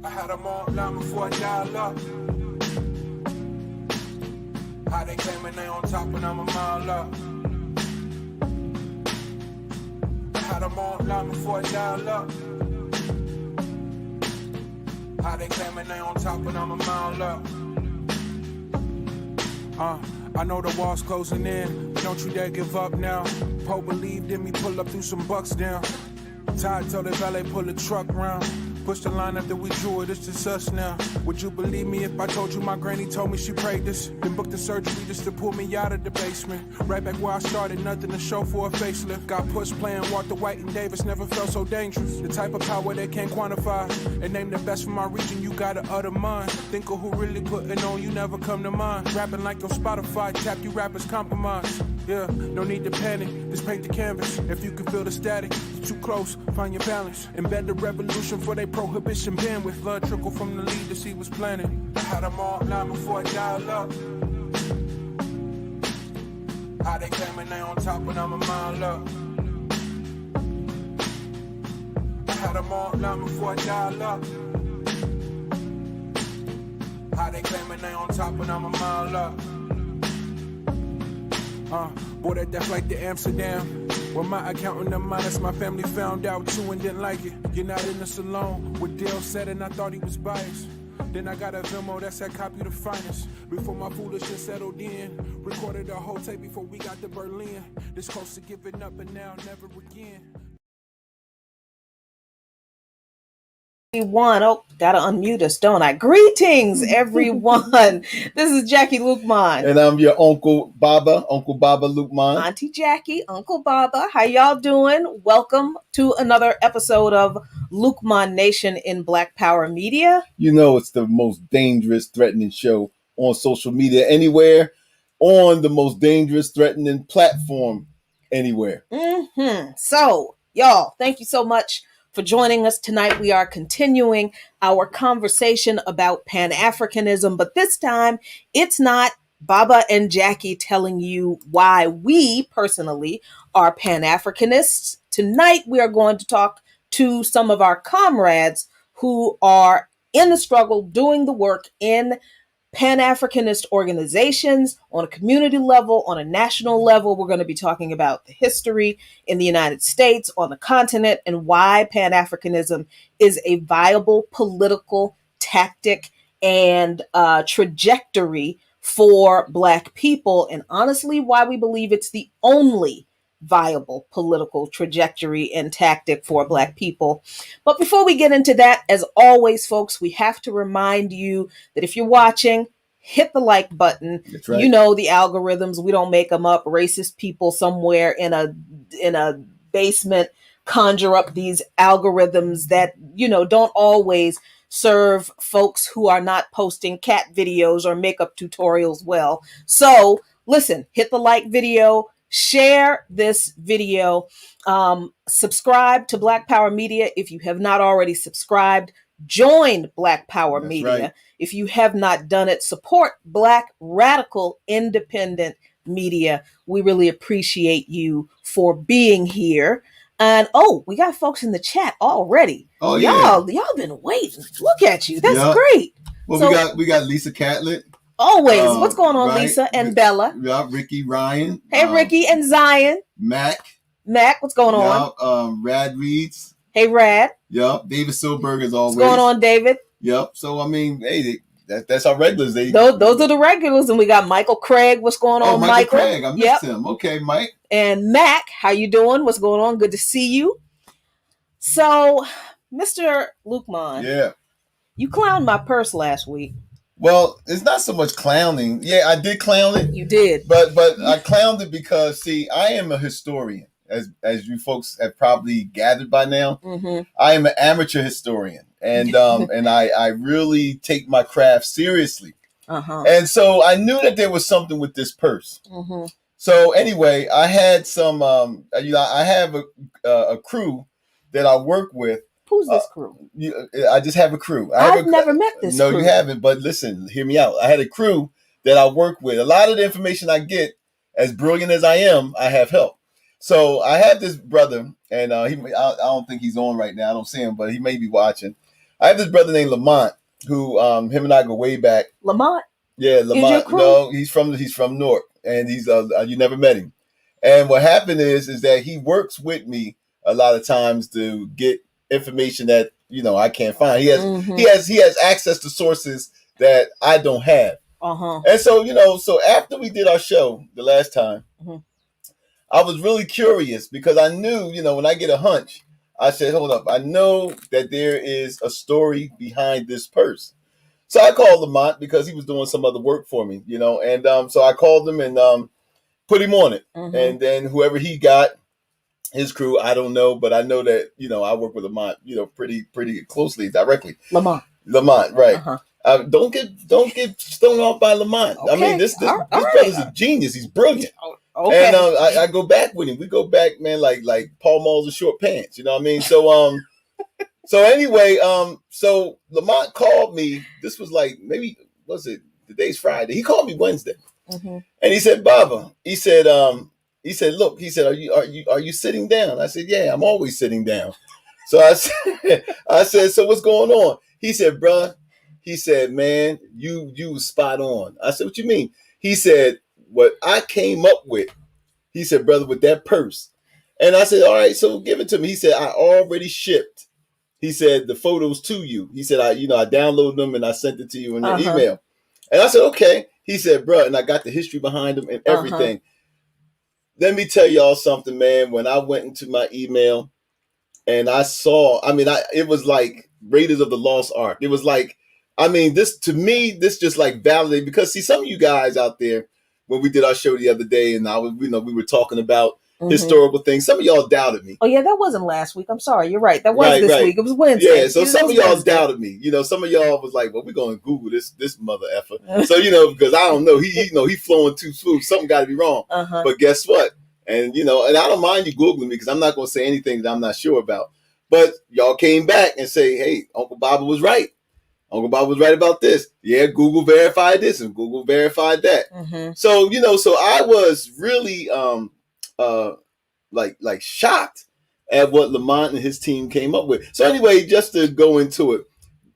I had them all line before I dial up. How they came and they on top and I'm a mile up. I had them all line before I dial up. How they came and they on top and I'm a mile up. I know the wall's closing in, but don't you dare give up now. Poe believed in me, pull up through some bucks down. Todd told the valet pull the truck round. Push the line after we drew it, it's just us now. Would you believe me if I told you my granny told me she prayed this? Then booked the surgery just to pull me out of the basement. Right back where I started, nothing to show for a facelift. Got pushed playing Walter White and Davis, never felt so dangerous. The type of power they can't quantify. And name the best from my region, you gotta utter mine. Think of who really putting on, you never come to mind. Rapping like your Spotify, tap you rappers compromise. Yeah, no need to panic, just paint the canvas. If you can feel the static, you're too close, find your balance. Embed the revolution for they prohibition bandwidth. Blood trickle from the lead to see what's planning. I had them all line before I dial up. How they came and they on top when I'm a mile up. I had them all line before I dial up. How they came and they on top when I'm a mile up. Boarded that flight to Amsterdam. When my accountant of minus my family found out too and didn't like it. You're not in the salon with Dale said and I thought he was biased. Then I got a Venmo that said copy the finest. Before my foolishness settled in. Recorded a whole tape before we got to Berlin. This close to giving up and now never again. Oh, gotta unmute us, don't I? Greetings, everyone. This is Jackie Luqmans. And I'm your Uncle Baba Luqmans. Auntie Jackie, Uncle Baba. How y'all doing? Welcome to another episode of Luqman Nation in Black Power Media. You know it's the most dangerous, threatening show on social media anywhere, on the most dangerous, threatening platform anywhere. So, y'all, thank you so much for joining us tonight. We are continuing our conversation about Pan-Africanism, but this time it's not Baba and Jackie telling you why we personally are Pan-Africanists. Tonight we are going to talk to some of our comrades who are in the struggle, doing the work in Pan-Africanist organizations on a community level, on a national level. We're going to be talking about the history in the United States, on the continent, and why Pan-Africanism is a viable political tactic and trajectory for Black people, and honestly, why we believe it's the only viable political trajectory and tactic for Black people. But before we get into that, as always, folks, we have to remind you that if you're watching, hit the like button. That's right. You know the algorithms, we don't make them up. Racist people somewhere in a basement conjure up these algorithms that, you know, don't always serve folks who are not posting cat videos or makeup tutorials well. So listen, hit the like video, share this video, subscribe to Black Power Media if you have not already subscribed. Join Black Power That's Media right. if you have not done it. Support Black radical independent media. We really appreciate you for being here. And we got folks in the chat already. Oh yeah, y'all been waiting. Look at you. That's Yeah. great. Well, So- we got Lisa Catlett. Always. What's going on, right. Lisa and Bella? We got Ricky Ryan. Hey, Ricky and Zion. Mac. Mac, what's going on? Rad Reeds. Hey, Rad. Yep. David Silberg as always. What's going on, David? Yep. So I mean, hey, that's our regulars. Those are the regulars, and we got Michael Craig. What's going on, Michael Craig. I missed Yep. him. Okay, Mike. And Mac, how you doing? What's going on? Good to see you. So, Mr. Luqman, Yeah. you clowned my purse last week. Well, it's not so much clowning. Yeah, I did clown it. You did. But I clowned it because, see, I am a historian, as you folks have probably gathered by now. Mm-hmm. I am an amateur historian, and and I really take my craft seriously. Uh-huh. And so I knew that there was something with this purse. Mm-hmm. So anyway, I had some, I have a crew that I work with. Who's this crew? I just have a crew. I've never met this No, crew. you haven't. But listen, hear me out. I had a crew that I work with. A lot of the information I get, as brilliant as I am, I have help. So I have this brother, and I don't think he's on right now. I don't see him, but he may be watching. I have this brother named Lamont who him and I go way back. Lamont? Yeah, Is your Lamont. crew? No, he's from Newark, and he's you never met him. And what happened is that he works with me a lot of times to get information that I can't find. He has access to sources that I don't have. And so after we did our show the last time, I was really curious because I knew when I get a hunch, I said, hold up, I know that there is a story behind this purse. So I called Lamont because he was doing some other work for me, and so I called him and put him on it. And then whoever he got, his crew, I don't know, but I know that, I work with Lamont, pretty closely, directly. Lamont, right. Don't get thrown off by Lamont. Okay. I mean, this brother's a genius. He's brilliant. Okay. And I go back with him. We go back, man, like Paul Malls and short pants. You know what I mean? So so anyway, so Lamont called me. This was like maybe today's Friday. He called me Wednesday, and he said, Baba, he said, look, he said, are you sitting down? I said, yeah, I'm always sitting down. So I said, so what's going on? He said, bruh, he said, man, you was spot on. I said, what you mean? He said, what I came up with, he said, brother, with that purse. And I said, all right, so give it to me. He said, I already shipped. He said, the photos to you. He said, I downloaded them and I sent it to you in your email. And I said, okay. He said, bro, and I got the history behind them and everything. Let me tell y'all something, man. When I went into my email and I saw, it was like Raiders of the Lost Ark. It was like, this just like validated, because see, some of you guys out there, when we did our show the other day and we were talking about historical things, some of y'all doubted me. Oh yeah, that wasn't last week. I'm sorry. You're right. That was this week. It was Wednesday. Yeah, so some of y'all doubted me. Some of y'all was like, well, we're going to Google this mother effer. So, because I don't know. He flowing too smooth. Something got to be wrong. But guess what? And, and I don't mind you Googling me because I'm not going to say anything that I'm not sure about. But y'all came back and say, hey, Uncle Baba was right. Uncle Bob was right about this. Yeah, Google verified this and Google verified that. So, so I was really like shocked at what Lamont and his team came up with. So anyway, just to go into it,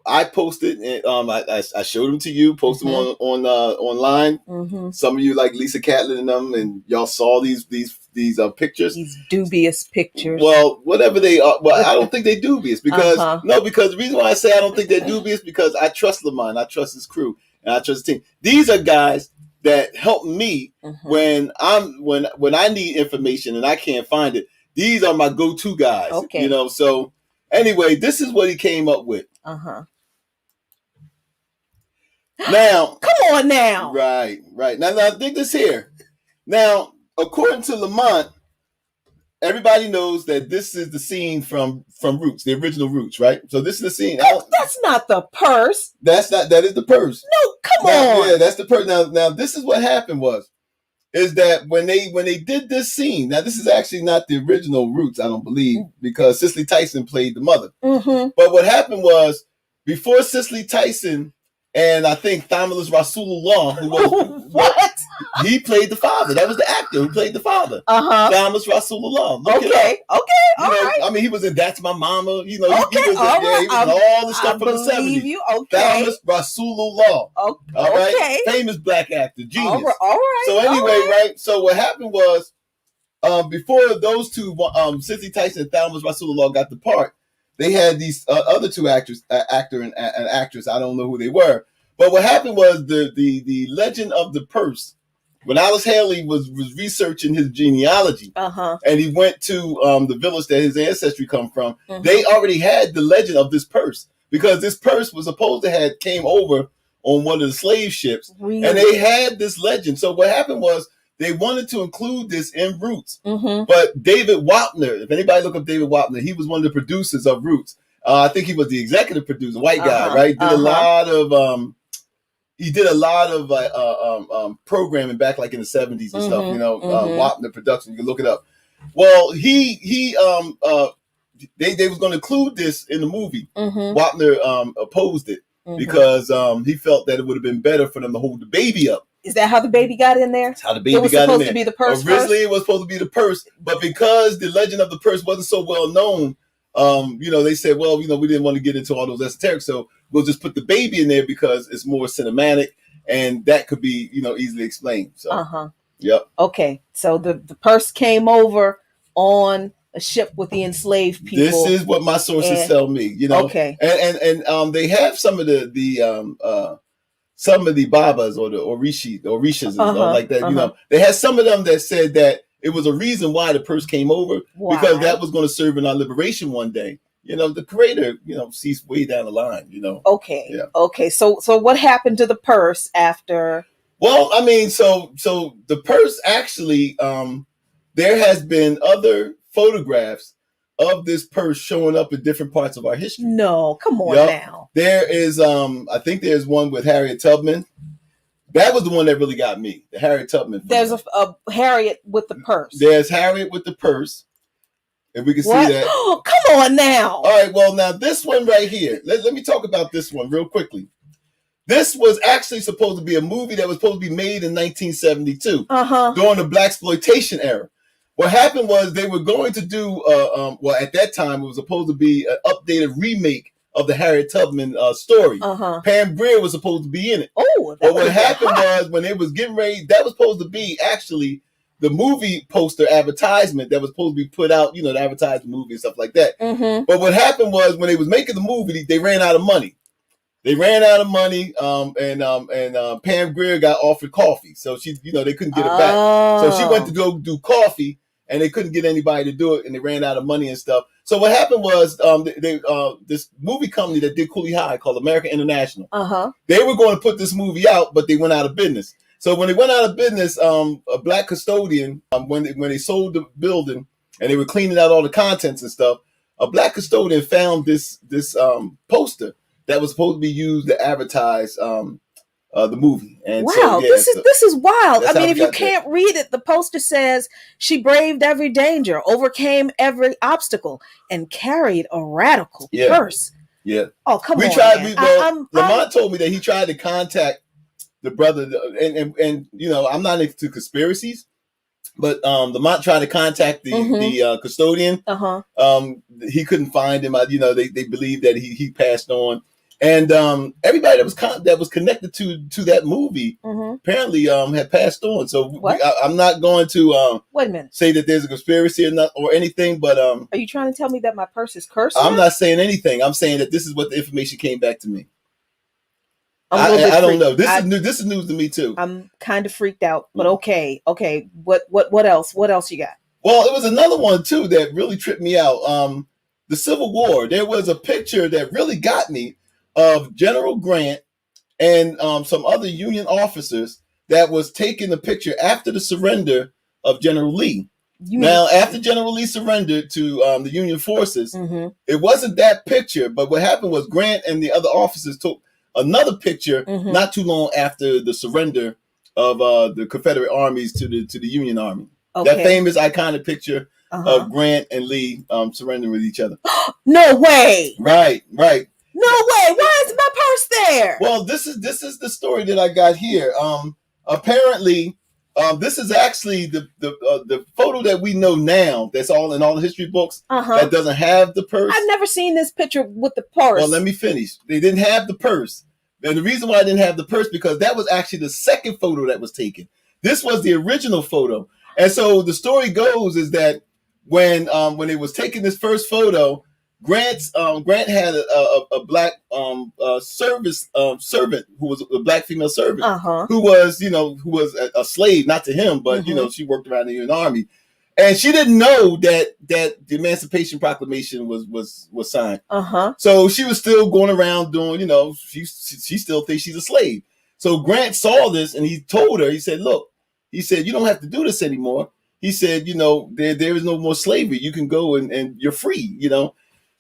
I posted and I showed them to you, posted them on online. Some of you like Lisa Catlin and them, and y'all saw these pictures. These dubious pictures. Well, whatever they are. Well, I don't think they're dubious because because the reason why I say I don't think they're dubious because I trust Lamont, I trust his crew, and I trust his team. These are guys that help me when I need information and I can't find it. These are my go-to guys. Okay. So anyway, this is what he came up with. Now, come on now. Right. Now dig this here. Now, according to Lamont, everybody knows that this is the scene from Roots, the original Roots, right? So this is the scene. That's not the purse. That is the purse. No, come on. Yeah, that's the purse. Now this is what happened is that when they did this scene, now this is actually not the original Roots, I don't believe, because Cicely Tyson played the mother. But what happened was, before Cicely Tyson and I think Thamulus Rasulullah, who was what? He played the father. That was the actor who played the father. Thamulus Rasulullah. Okay. All right. He was in That's My Mama. He was all in all the stuff from the 70s. You. Okay. Thamulus Rasulullah. All right. Famous black actor. Genius. All right. So anyway, right. So what happened was, before those two, Cicely Tyson and Thamulus Rasulullah got the part, they had these other two actor and actress. I don't know who they were. But what happened was the legend of the purse. When Alice Haley was researching his genealogy, and he went to the village that his ancestry come from, they already had the legend of this purse, because this purse was supposed to came over on one of the slave ships, and they had this legend. So what happened was, they wanted to include this in Roots, but David Wapner, if anybody look up David Wapner, he was one of the producers of Roots. I think he was the executive producer, white guy, right? He did a lot of programming back like in the 70s and stuff, Wapner Production. You can look it up. Well, they was going to include this in the movie. Wapner opposed it because he felt that it would have been better for them to hold the baby up. Is that how the baby got in there? That's how the baby got in there. It was supposed to be the purse. Originally, it was supposed to be the purse, but because the legend of the purse wasn't so well known, they said, well, we didn't want to get into all those esoteric, so we'll just put the baby in there because it's more cinematic and that could be, easily explained. So, yep. Okay, so the purse came over on a ship with the enslaved people. This is what my sources tell me, Okay. And they have some of the Babas or the Orishas and stuff like that. They had some of them that said that it was a reason why the purse came over because that was going to serve in our liberation one day. The creator, sees way down the line. Okay. Yeah. Okay. So what happened to the purse after? Well, I mean, so the purse actually, there has been other photographs of this purse showing up in different parts of our history. No, come on now. There is, I think there's one with Harriet Tubman. That was the one that really got me, the Harriet Tubman. There's a Harriet with the purse. There's Harriet with the purse. If we can see that. Oh, come on now. All right, well, now this one right here. Let me talk about this one real quickly. This was actually supposed to be a movie that was supposed to be made in 1972 during the Blaxploitation era. What happened was they were going to do, at that time, it was supposed to be an updated remake of the Harriet Tubman story. Pam Grier was supposed to be in it. Oh, but what happened was when it was getting ready, that was supposed to be actually the movie poster advertisement that was supposed to be put out, to advertise the movie and stuff like that. But what happened was when they was making the movie, they ran out of money. And Pam Grier got offered coffee, so she, they couldn't get it back. So she went to go do coffee, and they couldn't get anybody to do it, and they ran out of money and stuff. So what happened was, this movie company that did Cooley High called American International, they were going to put this movie out, but they went out of business. So when they went out of business, a black custodian, when they sold the building and they were cleaning out all the contents and stuff, a black custodian found this poster that was supposed to be used to advertise the movie. And wow, this is wild. I mean, if you can't read it, the poster says she braved every danger, overcame every obstacle, and carried a radical purse. Yeah. Oh, come on. Lamont told me that he tried to contact the brother, and I'm not into conspiracies, but Lamont tried to contact the custodian. He couldn't find him. They believed that he passed on. And everybody that was connected to that movie apparently had passed on. So I'm not going to wait a minute, say that there's a conspiracy or anything. But are you trying to tell me that my purse is cursed? I'm not saying anything. I'm saying that this is what the information came back to me. I don't know. This is news to me too. I'm kind of freaked out, but okay. What else? What else you got? Well, it was another one too that really tripped me out. The Civil War. There was a picture that really got me of General Grant and some other Union officers that was taking the picture after the surrender of General Lee. Now, after General Lee surrendered to the Union forces, it wasn't that picture, but what happened was Grant and the other officers took another picture not too long after the surrender of the Confederate armies to the Union Army. Okay. That famous iconic picture of Grant and Lee surrendering with each other. No way! Right. No way! Why is my purse there? Well, this is the story that I got here. Apparently, this is actually the photo that we know now. That's all in all the history books. That doesn't have the purse. I've never seen this picture with the purse. Well, let me finish. They didn't have the purse, and the reason why I didn't have the purse because that was actually the second photo that was taken. This was the original photo, and so the story goes is that when they was taking this first photo. Grant had a black service servant who was a black female servant who was a slave, not to him, but she worked around the Union Army, and she didn't know that the Emancipation Proclamation was signed. So she was still going around doing she still thinks she's a slave. So Grant saw this and he told her, he said, "Look," he said, "you don't have to do this anymore." He said, there is no more slavery. You can go and you're free.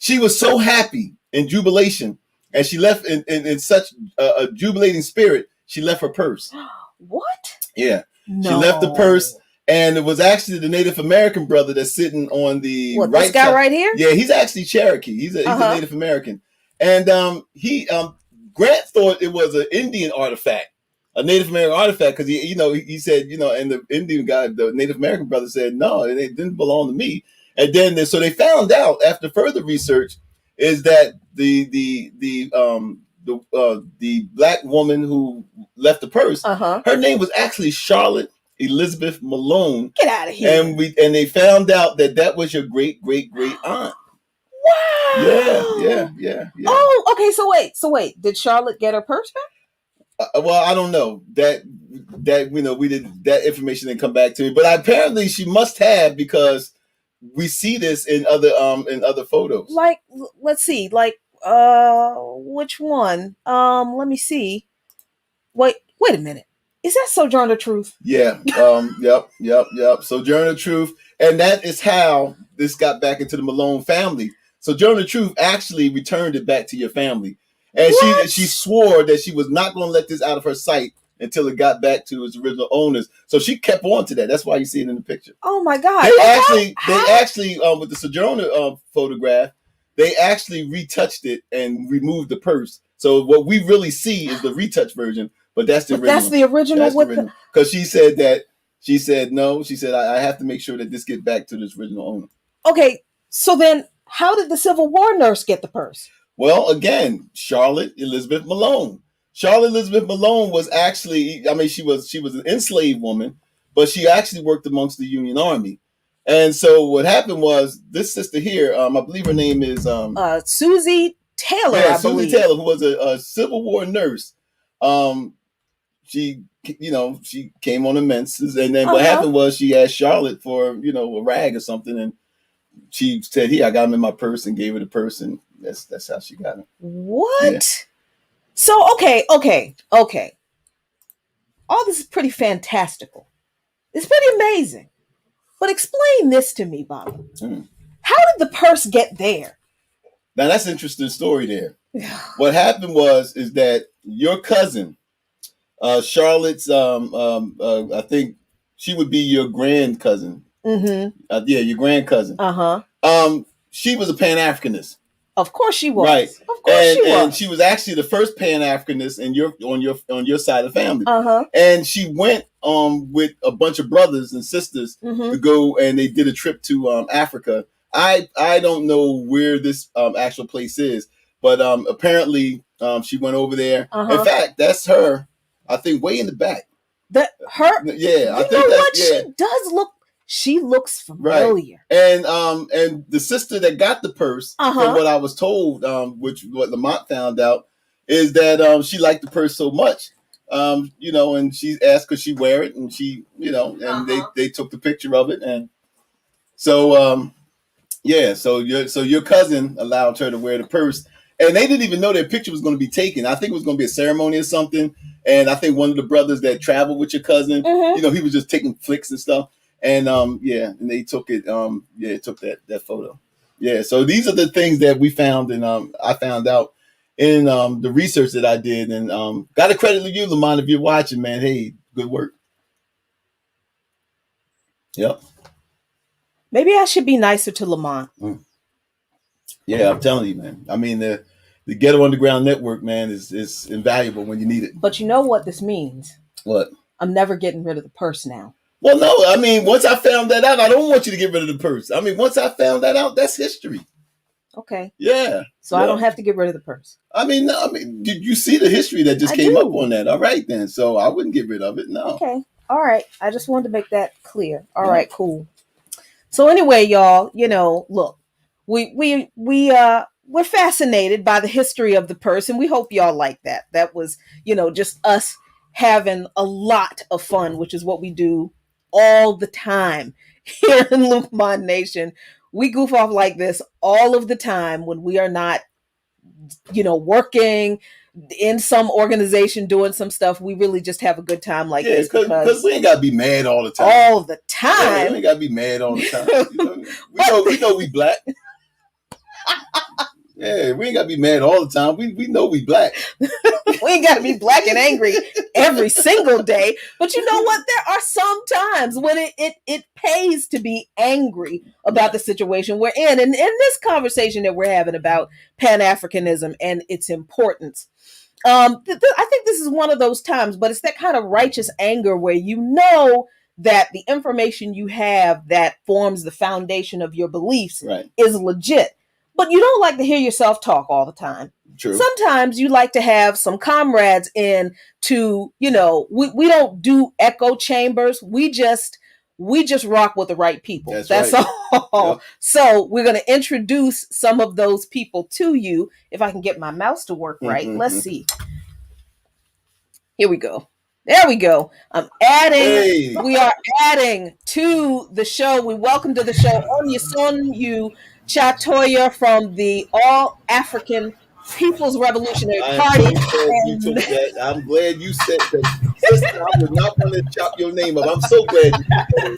She was so happy in jubilation, and she left in such a jubilating spirit. She left her purse. What? Yeah, no. She left the purse, and it was actually the Native American brother that's sitting on the right this guy side. Right here. Yeah, he's actually Cherokee. He's a Native American, and Grant thought it was an Indian artifact, a Native American artifact, because he said and the Indian guy, the Native American brother said no, it didn't belong to me. And then so they found out after further research is that the black woman who left the purse, her name was actually Charlotte Elizabeth Malone. Get out of here. And they found out that was your great aunt. Wow. Yeah. Oh, okay. So wait. Did Charlotte get her purse back? Well, I don't know that we did that information didn't come back to me, but apparently she must have, because we see this in other photos. Like, let's see. Like, which one? Let me see. Wait a minute. Is that Sojourner Truth? Yeah. Yep. Sojourner Truth, and that is how this got back into the Malone family. Sojourner Truth actually returned it back to your family, and she swore that she was not going to let this out of her sight until it got back to its original owners. So she kept on to that. That's why you see it in the picture. Oh my God! They actually with the Sojourner photograph, they actually retouched it and removed the purse. So what we really see is the retouched version, but that's the original. That's the original. Because she said no. She said I have to make sure that this gets back to this original owner. Okay, so then how did the Civil War nurse get the purse? Well, again, Charlotte Elizabeth Malone. Charlotte Elizabeth Malone was actually, she was an enslaved woman, but she actually worked amongst the Union Army. And so what happened was this sister here, I believe her name is Susie Taylor. Yeah, Susie Taylor, who was a Civil War nurse. She came on the menses, and then what happened was she asked Charlotte for a rag or something, and she said, "Here, I got him in my purse," and gave her the purse, and that's how she got him. What? Yeah. So okay. All this is pretty fantastical. It's pretty amazing. But explain this to me, Baba. How did the purse get there? Now that's an interesting story there. What happened is that your cousin, Charlotte's, I think she would be your grand cousin. Mm-hmm. Your grand cousin. She was a Pan-Africanist. Of course she was. Right. Of course she was. And she was actually the first Pan-Africanist on your side of the family. And she went with a bunch of brothers and sisters to go, and they did a trip to Africa. I don't know where this actual place is, but apparently she went over there. In fact, that's her. I think way in the back. Yeah, I think she does look. She looks familiar. Right. And the sister that got the purse, from what I was told, what Lamont found out, is that she liked the purse so much, and she asked could she wear it, and she, and they took the picture of it, and so so your cousin allowed her to wear the purse, and they didn't even know their picture was going to be taken. I think it was going to be a ceremony or something, and I think one of the brothers that traveled with your cousin, he was just taking flicks and stuff. And and they took it. Took that photo. Yeah, so these are the things that we found, and I found out in the research that I did, and got to credit to you, Lamont, if you're watching, man. Hey, good work. Yep. Maybe I should be nicer to Lamont. Yeah, I'm telling you, man. I mean, the Ghetto Underground Network, man, is invaluable when you need it. But you know what this means? What? I'm never getting rid of the purse now. Well, no, I mean, once I found that out, I don't want you to get rid of the purse. I mean, once I found that out, that's history. Okay. Yeah. So I don't have to get rid of the purse. I mean, did you see the history that just came up on that? All right, then. So I wouldn't get rid of it. No. Okay. All right. I just wanted to make that clear. All right, cool. So anyway, y'all, look, we're fascinated by the history of the purse, and we hope y'all like that. That was, just us having a lot of fun, which is what we do all the time here in Luqman Nation. We goof off like this all of the time when we are not, working in some organization doing some stuff. We really just have a good time like this because we ain't got to be mad all the time. All the time. Yeah, we ain't got to be mad all the time. We know we black. Yeah, we ain't got to be mad all the time. We know we black. We ain't got to be black and angry every single day. But you know what? There are some times when it pays to be angry about the situation we're in. And in this conversation that we're having about Pan-Africanism and its importance, I think this is one of those times, but it's that kind of righteous anger where that the information you have that forms the foundation of your beliefs is legit. But you don't like to hear yourself talk all the time. True. Sometimes you like to have some comrades in to, we don't do echo chambers. We just rock with the right people. That's right. All. Yep. So we're going to introduce some of those people to you. If I can get my mouse to work right. Let's see. Here we go. There we go. We are adding to the show. We welcome to the show Onyesonyu Chatoya from the All African People's Revolutionary Party. I'm glad you said that. Sister, I would not want to chop your name up. I'm so glad you said that.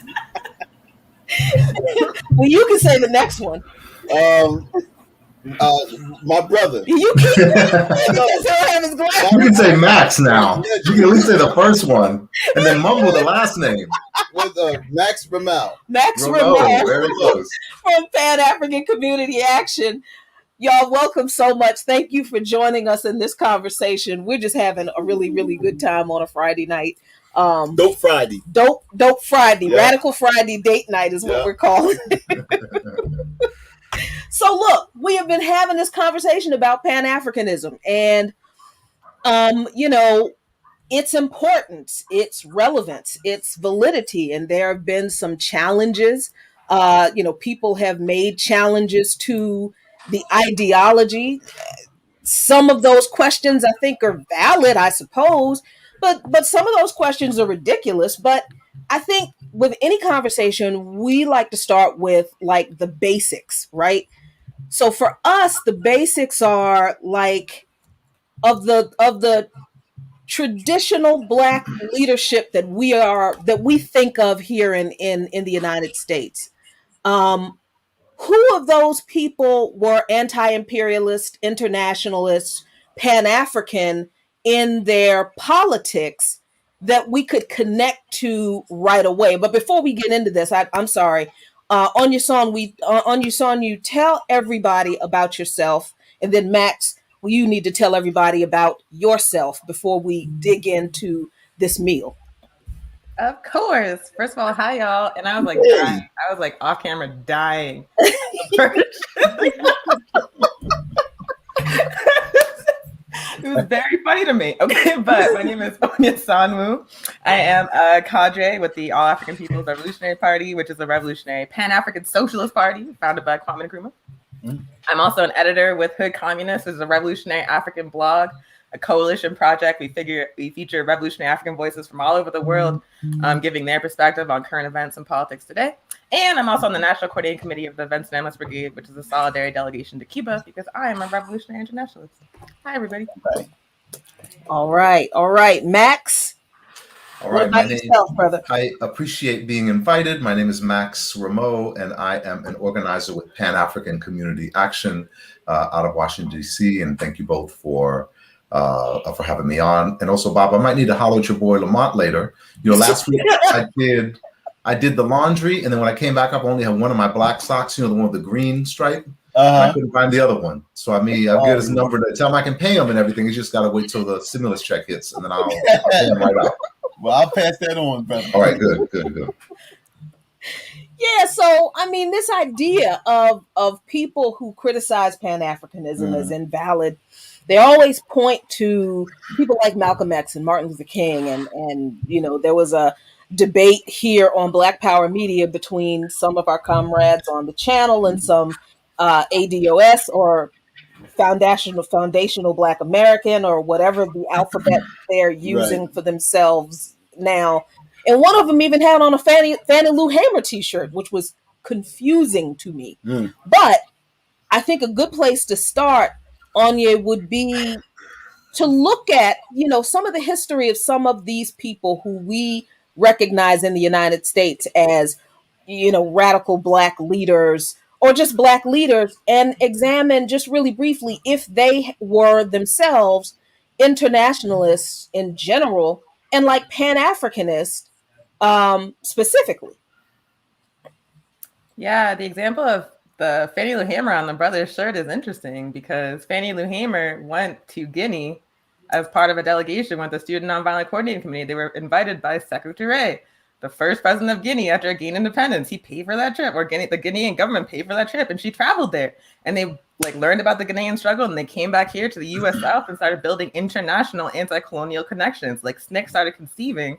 Well, you can say the next one. My brother. You can say Max now. You can at least say the first one and then mumble the last name. With Max Ramal. Max Ramal. Very close. From Pan-African Community Action. Y'all, welcome so much. Thank you for joining us in this conversation. We're just having a really, really good time on a Friday night. Dope Friday. Dope Friday. Yeah. Radical Friday date night is what we're calling it. So look, we have been having this conversation about Pan-Africanism and, its importance, its relevance, its validity. And there have been some challenges. People have made challenges to the ideology. Some of those questions I think are valid, I suppose, but some of those questions are ridiculous. But I think with any conversation, we like to start with like the basics, right? So for us, the basics are like of the traditional Black leadership that we think of here in the United States. Who of those people were anti-imperialist, internationalist, Pan-African in their politics that we could connect to right away? But before we get into this, I'm sorry. Onyesonyu, tell everybody about yourself, and then Max, you need to tell everybody about yourself before we dig into this meal. Of course. First of all, hi y'all. And I was like dying. I was like off camera dying. It was very funny to me. Okay, but my name is Onyesonyu. I am a cadre with the All African People's Revolutionary Party, which is a revolutionary Pan-African Socialist Party founded by Kwame Nkrumah. I'm also an editor with Hood Communists, which is a revolutionary African blog, a coalition project. We feature revolutionary African voices from all over the world, giving their perspective on current events and politics today. And I'm also on the National Coordinating Committee of the Events and Analyst Brigade, which is a solidarity delegation to Cuba, because I am a revolutionary internationalist. Hi, everybody. All right. Max. All right. What about yourself, brother? I appreciate being invited. My name is Max Rameau, and I am an organizer with Pan-African Community Action out of Washington, D.C. And thank you both for having me on. And also, Bob, I might need to holler at your boy Lamont later. Last week I did the laundry, and then when I came back up, I only had one of my black socks, the one with the green stripe. I couldn't find the other one. So I'll get his number to tell him I can pay him and everything. He's just got to wait till the stimulus check hits, and then I'll pay him right out. Well, I'll pass that on, brother. All right, good. Yeah, so this idea of people who criticize Pan-Africanism as invalid, they always point to people like Malcolm X and Martin Luther King, and there was a debate here on Black Power Media between some of our comrades on the channel and some ADOS or foundational Black American or whatever the alphabet they're using for themselves now. And one of them even had on a Fannie Lou Hamer t-shirt, which was confusing to me. But I think a good place to start, Anya, would be to look at, some of the history of some of these people who we recognize in the United States as, radical Black leaders or just Black leaders, and examine just really briefly if they were themselves internationalists in general and like Pan-Africanists specifically. Yeah, the example of the Fannie Lou Hamer on the brother's shirt is interesting because Fannie Lou Hamer went to Guinea as part of a delegation with the Student Nonviolent Coordinating Committee. They were invited by Secretary the first president of Guinea after gaining independence. He paid for that trip, or the Guinean government paid for that trip, and she traveled there. And they like learned about the Ghanaian struggle, and they came back here to the U.S. South and started building international anti-colonial connections. Like SNCC started conceiving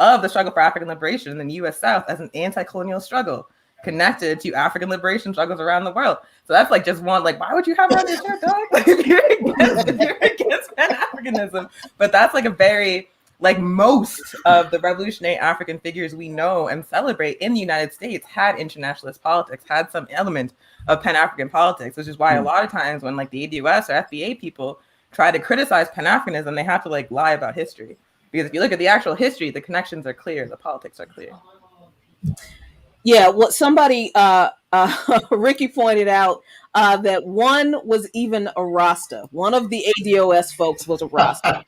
of the struggle for African liberation in the U.S. South as an anti-colonial struggle connected to African liberation struggles around the world. So that's like just one, like, why would you have that on your shirt, dog? Like, if you're against Pan-Africanism. But that's like a very, like most of the revolutionary African figures we know and celebrate in the United States had internationalist politics, had some element of Pan-African politics, which is why a lot of times when like the ADOS or FBA people try to criticize Pan-Africanism, they have to like lie about history. Because if you look at the actual history, the connections are clear, the politics are clear. Yeah, well, somebody, Ricky pointed out that one was even a Rasta. One of the ADOS folks was a Rasta.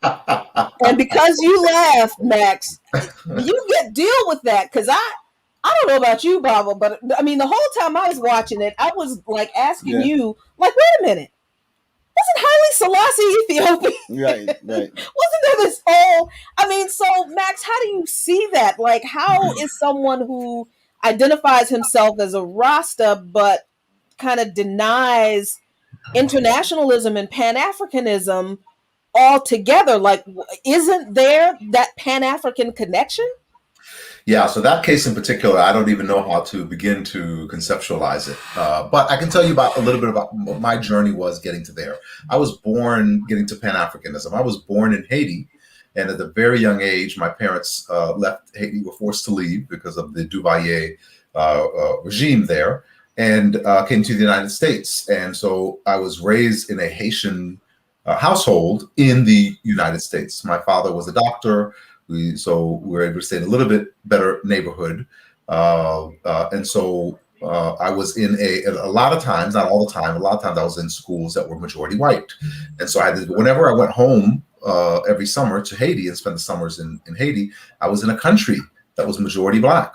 And because you laughed, Max, you deal with that. Because I don't know about you, Baba, but I mean, the whole time I was watching it, I was like asking you, like, wait a minute. Wasn't Haile Selassie Ethiopian? Right. Wasn't there this whole, I mean, so Max, how do you see that? Like, how is someone who identifies himself as a Rasta, but kind of denies internationalism and Pan-Africanism altogether? Like, isn't there that Pan-African connection? Yeah, so that case in particular, I don't even know how to begin to conceptualize it. But I can tell you about a little bit about what my journey was getting to there. I was born getting to Pan-Africanism. I was born in Haiti. And at a very young age, my parents left Haiti, were forced to leave because of the Duvalier regime there, and came to the United States. And so I was raised in a Haitian household in the United States. My father was a doctor. So we were able to stay in a little bit better neighborhood. And so I was in a lot of times, not all the time, a lot of times I was in schools that were majority white. And so whenever I went home every summer to Haiti and spent the summers in Haiti, I was in a country that was majority Black.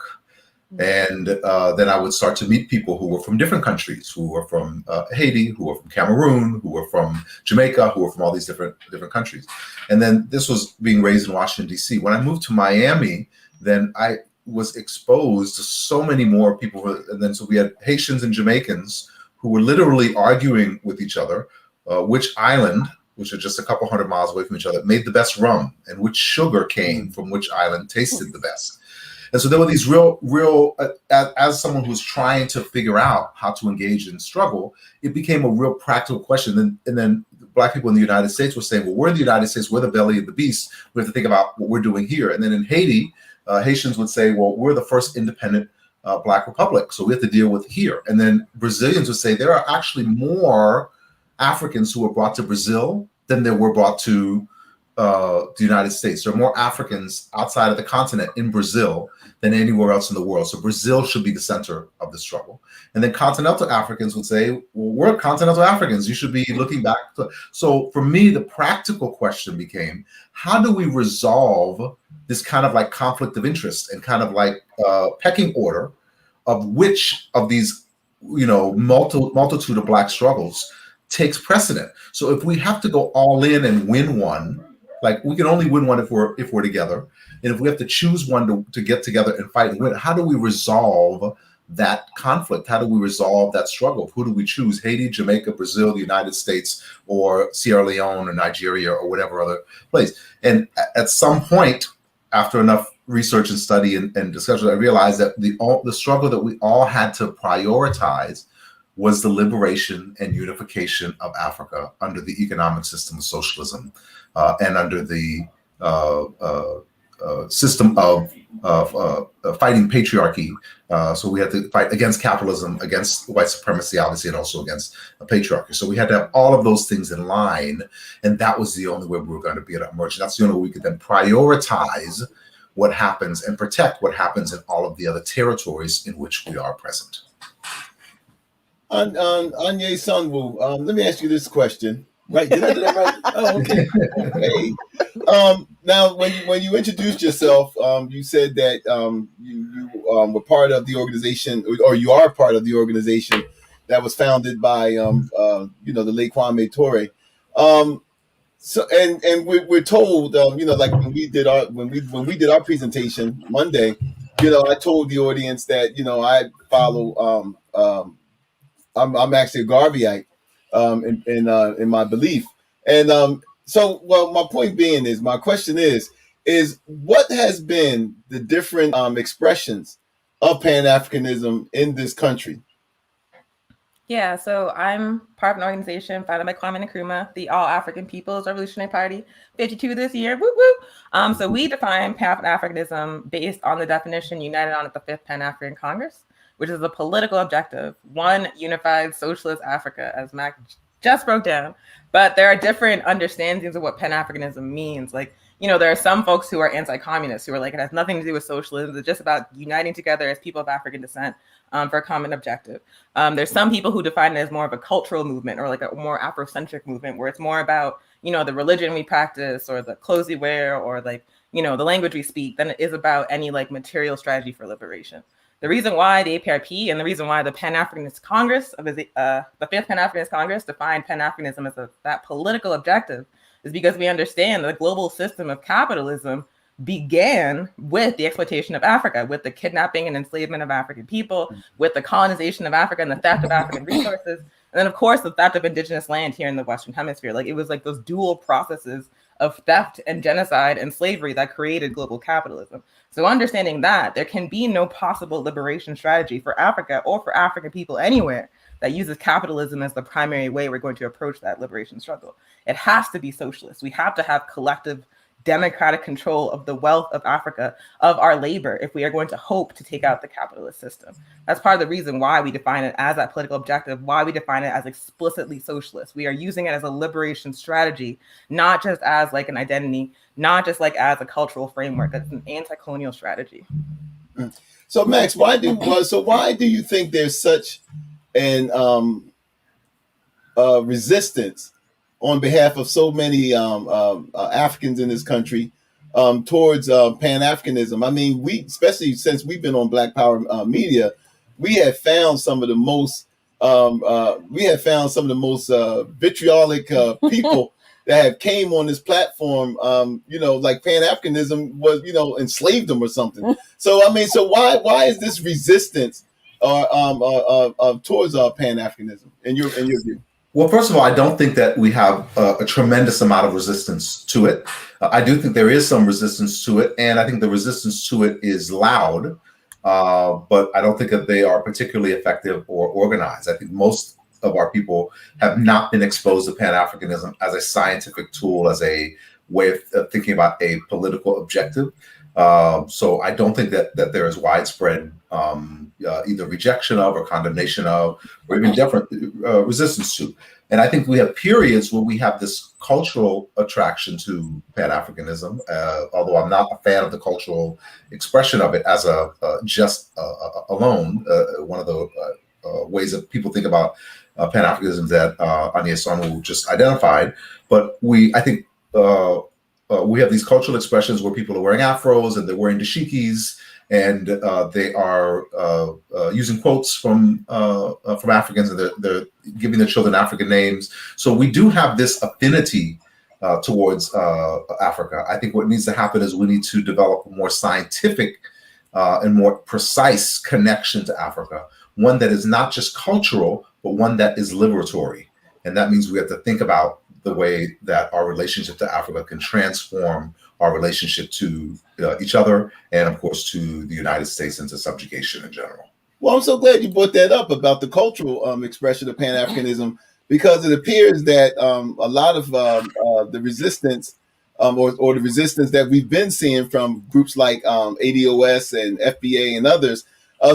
And then I would start to meet people who were from different countries, who were from Haiti, who were from Cameroon, who were from Jamaica, who were from all these different countries. And then this was being raised in Washington, D.C. When I moved to Miami, then I was exposed to so many more people. And then so we had Haitians and Jamaicans who were literally arguing with each other, which island, which are just a couple 100 miles away from each other, made the best rum, and which sugar cane from which island tasted the best. And so there were these real, as someone who's trying to figure out how to engage in struggle, it became a real practical question. And then Black people in the United States were saying, well, we're in the United States, we're the belly of the beast. We have to think about what we're doing here. And then in Haiti, Haitians would say, well, we're the first independent Black republic, so we have to deal with here. And then Brazilians would say there are actually more Africans who were brought to Brazil than there were brought to the United States. There are more Africans outside of the continent in Brazil than anywhere else in the world. So Brazil should be the center of the struggle. And then continental Africans would say, well, we're continental Africans. You should be looking back. So for me, the practical question became, how do we resolve this kind of like conflict of interest and kind of like pecking order of which of these, multitude of Black struggles takes precedent? So if we have to go all in and win one, like we can only win one if we're together. And if we have to choose one to get together and fight and win, how do we resolve that conflict? How do we resolve that struggle? Who do we choose? Haiti, Jamaica, Brazil, the United States, or Sierra Leone or Nigeria or whatever other place? And at some point, after enough research and study and discussion, I realized that the struggle that we all had to prioritize was the liberation and unification of Africa under the economic system of socialism and under the system of fighting patriarchy. So we had to fight against capitalism, against white supremacy, obviously, and also against patriarchy. So we had to have all of those things in line, and that was the only way we were going to be able to emerge. That's the only way we could then prioritize what happens and protect what happens in all of the other territories in which we are present. Anye Sanwu, let me ask you this question. Right? Did I do that right? Oh, okay. Okay. Now, when you introduced yourself, you said that you were part of the organization, or you are part of the organization that was founded by the late Kwame Ture. So we're told, like when we did our presentation Monday, I told the audience that I follow. I'm actually a Garveyite in my belief, and so well. My point being is, my question is what has been the different expressions of Pan Africanism in this country? Yeah, so I'm part of an organization founded by Kwame Nkrumah, the All African People's Revolutionary Party, 52 this year. Woo woo. So we define Pan-Africanism based on the definition united on at the Fifth Pan-African Congress, which is a political objective, one unified socialist Africa, as Mac just broke down. But there are different understandings of what Pan-Africanism means. Like, there are some folks who are anti-communist who are like, it has nothing to do with socialism. It's just about uniting together as people of African descent for a common objective. There's some people who define it as more of a cultural movement or like a more Afrocentric movement where it's more about, the religion we practice or the clothes we wear or like, the language we speak than it is about any like material strategy for liberation. The reason why the APRP and the reason why the Pan-Africanist Congress, the Fifth Pan-Africanist Congress defined Pan-Africanism as that political objective is because we understand that the global system of capitalism began with the exploitation of Africa, with the kidnapping and enslavement of African people, with the colonization of Africa and the theft of African resources, and then of course the theft of indigenous land here in the Western Hemisphere. Like it was like those dual processes of theft and genocide and slavery that created global capitalism. So understanding that there can be no possible liberation strategy for Africa or for African people anywhere that uses capitalism as the primary way we're going to approach that liberation struggle. It has to be socialist. We have to have collective democratic control of the wealth of Africa, of our labor, if we are going to hope to take out the capitalist system. That's part of the reason why we define it as that political objective, why we define it as explicitly socialist. We are using it as a liberation strategy, not just as like an identity, not just like as a cultural framework. It's an anti-colonial strategy. So Max, why do you think there's such an resistance on behalf of so many Africans in this country towards Pan-Africanism? I mean, especially since we've been on Black Power Media, we have found some of the most vitriolic people that have came on this platform. Like Pan-Africanism was enslaved them or something. So I mean, so why is this resistance towards Pan-Africanism in your view? Well, first of all, I don't think that we have a tremendous amount of resistance to it. I do think there is some resistance to it, and I think the resistance to it is loud, but I don't think that they are particularly effective or organized. I think most of our people have not been exposed to Pan-Africanism as a scientific tool, as a way of thinking about a political objective. So I don't think that there is widespread either rejection of or condemnation of, or even different resistance to. And I think we have periods where we have this cultural attraction to Pan-Africanism, although I'm not a fan of the cultural expression of it as alone. One of the ways that people think about Pan-Africanism that Anya Sonu just identified. But I think we have these cultural expressions where people are wearing afros and they're wearing dashikis, and they are using quotes from Africans, and they're giving their children African names. So we do have this affinity towards Africa. I think what needs to happen is we need to develop a more scientific and more precise connection to Africa, one that is not just cultural, but one that is liberatory. And that means we have to think about the way that our relationship to Africa can transform our relationship to each other, and of course to the United States and to subjugation in general. Well, I'm so glad you brought that up about the cultural expression of Pan-Africanism, because it appears that a lot of the resistance or the resistance that we've been seeing from groups like ADOS and FBA and others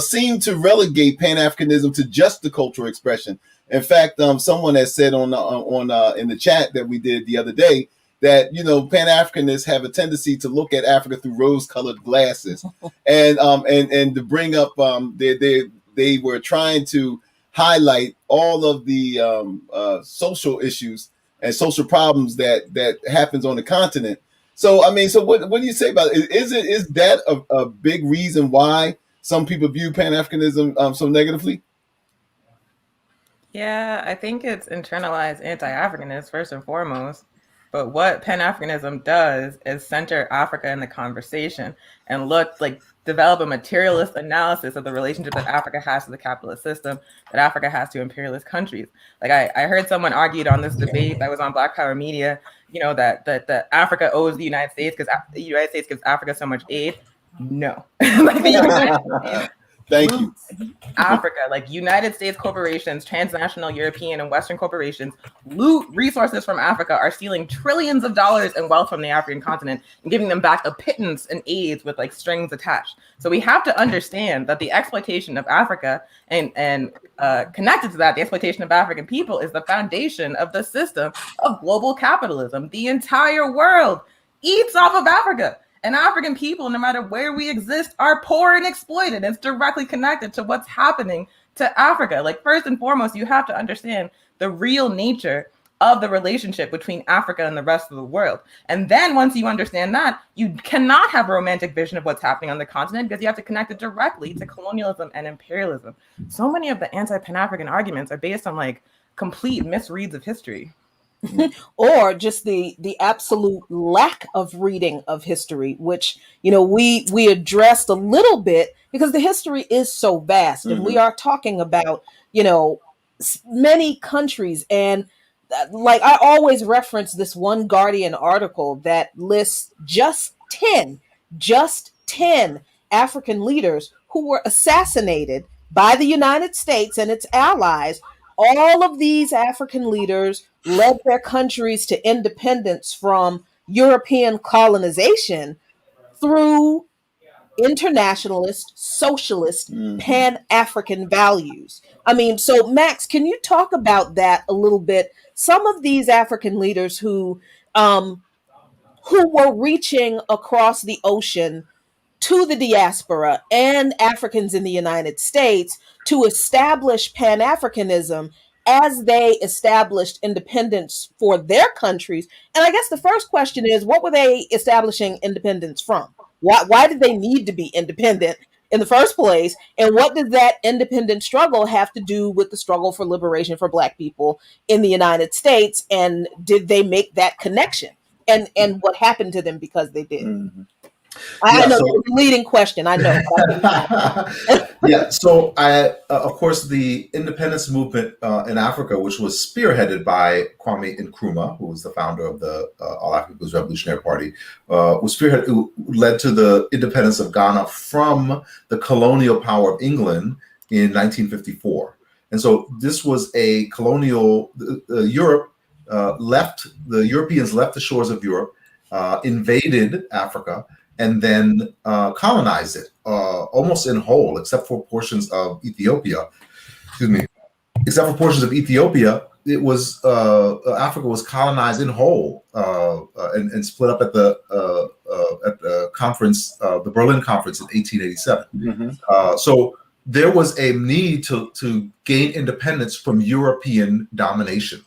seem to relegate Pan-Africanism to just the cultural expression. In fact, someone has said on in the chat that we did the other day that Pan-Africanists have a tendency to look at Africa through rose-colored glasses, and to bring up they were trying to highlight all of the social issues and social problems that happens on the continent. So I mean, so what do you say about it? Is that a big reason why some people view Pan-Africanism so negatively? Yeah, I think it's internalized anti-Africanist first and foremost. But what Pan-Africanism does is center Africa in the conversation and develop a materialist analysis of the relationship that Africa has to the capitalist system, that Africa has to imperialist countries. Like I heard someone argued on this debate that was on Black Power Media, that Africa owes the United States because the United States gives Africa so much aid. No. Like the United States Thank you. Africa, like United States corporations, transnational European and Western corporations, loot resources from Africa, are stealing trillions of dollars in wealth from the African continent and giving them back a pittance in aids with like strings attached. So we have to understand that the exploitation of Africa and connected to that, the exploitation of African people is the foundation of the system of global capitalism. The entire world eats off of Africa. And African people, no matter where we exist, are poor and exploited. It's directly connected to what's happening to Africa. Like, first and foremost, you have to understand the real nature of the relationship between Africa and the rest of the world. And then once you understand that, you cannot have a romantic vision of what's happening on the continent because you have to connect it directly to colonialism and imperialism. So many of the anti-Pan-African arguments are based on like complete misreads of history. Or just the absolute lack of reading of history, which we addressed a little bit because the history is so vast, and we are talking about many countries, and like I always reference this one Guardian article that lists just 10 African leaders who were assassinated by the United States and its allies. All of these African leaders led their countries to independence from European colonization through internationalist, socialist, Pan-African values. I mean, so Max, can you talk about that a little bit? Some of these African leaders who were reaching across the ocean to the diaspora and Africans in the United States to establish Pan-Africanism as they established independence for their countries. And I guess the first question is, what were they establishing independence from? Why did they need to be independent in the first place? And what does that independent struggle have to do with the struggle for liberation for Black people in the United States? And did they make that connection? And what happened to them because they did? Mm-hmm. I know it's a leading question. I know. Yeah. So of course, the independence movement in Africa, which was spearheaded by Kwame Nkrumah, who was the founder of the All African People's Revolutionary Party, led to the independence of Ghana from the colonial power of England in 1954. And so this was a colonial Europe the Europeans left the shores of Europe, invaded Africa, and then colonized it almost in whole, except for portions of Ethiopia. Except for portions of Ethiopia, it was Africa was colonized in whole and split up at the conference, the Berlin Conference in 1887. Mm-hmm. So there was a need to gain independence from European domination.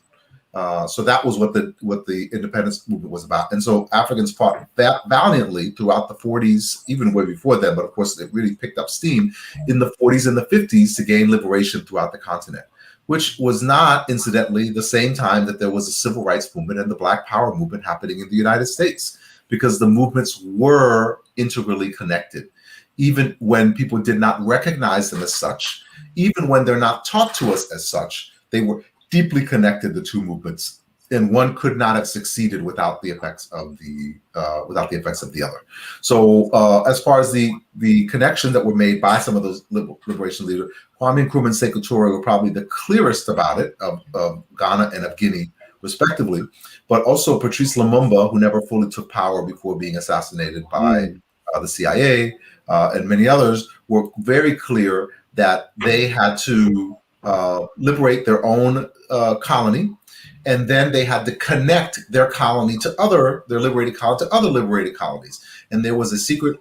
So that was what the independence movement was about. And so Africans fought valiantly throughout the 40s, even way before then, but of course it really picked up steam in the 40s and the 50s to gain liberation throughout the continent, which was not, incidentally, the same time that there was a civil rights movement and the Black Power movement happening in the United States, because the movements were integrally connected. Even when people did not recognize them as such, even when they're not taught to us as such, they were deeply connected, the two movements, and one could not have succeeded without the effects of the other. So as far as the connection that were made by some of those liberation leaders, Kwame Nkrumah and Sekou Touré were probably the clearest about it, of Ghana and of Guinea, respectively, but also Patrice Lumumba, who never fully took power before being assassinated by the CIA, and many others, were very clear that they had to liberate their own colony, and then they had to connect their colony to their liberated colony to other liberated colonies. And there was a secret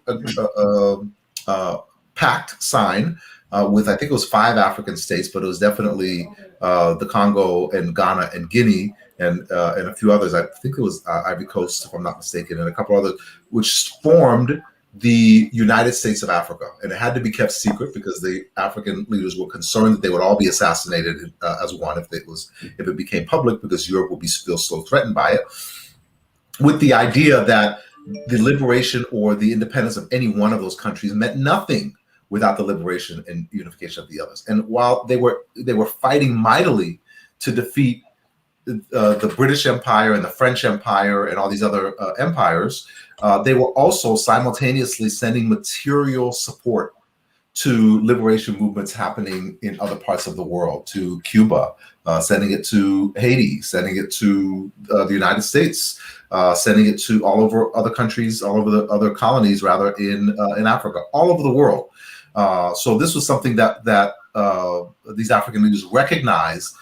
pact signed with, I think it was 5 African states, but it was definitely the Congo and Ghana and Guinea and a few others. I think it was Ivory Coast, if I'm not mistaken, and a couple others, which formed the United States of Africa. And it had to be kept secret because the African leaders were concerned that they would all be assassinated as one if it became public, because Europe would be still so threatened by it. with the idea that the liberation or the independence of any one of those countries meant nothing without the liberation and unification of the others. And while they were fighting mightily to defeat the British Empire and the French Empire and all these other empires, they were also simultaneously sending material support to liberation movements happening in other parts of the world, to Cuba, sending it to Haiti, sending it to the United States, sending it to all over other countries, all over the other colonies, rather, in Africa, all over the world. So this was something that these African leaders recognized,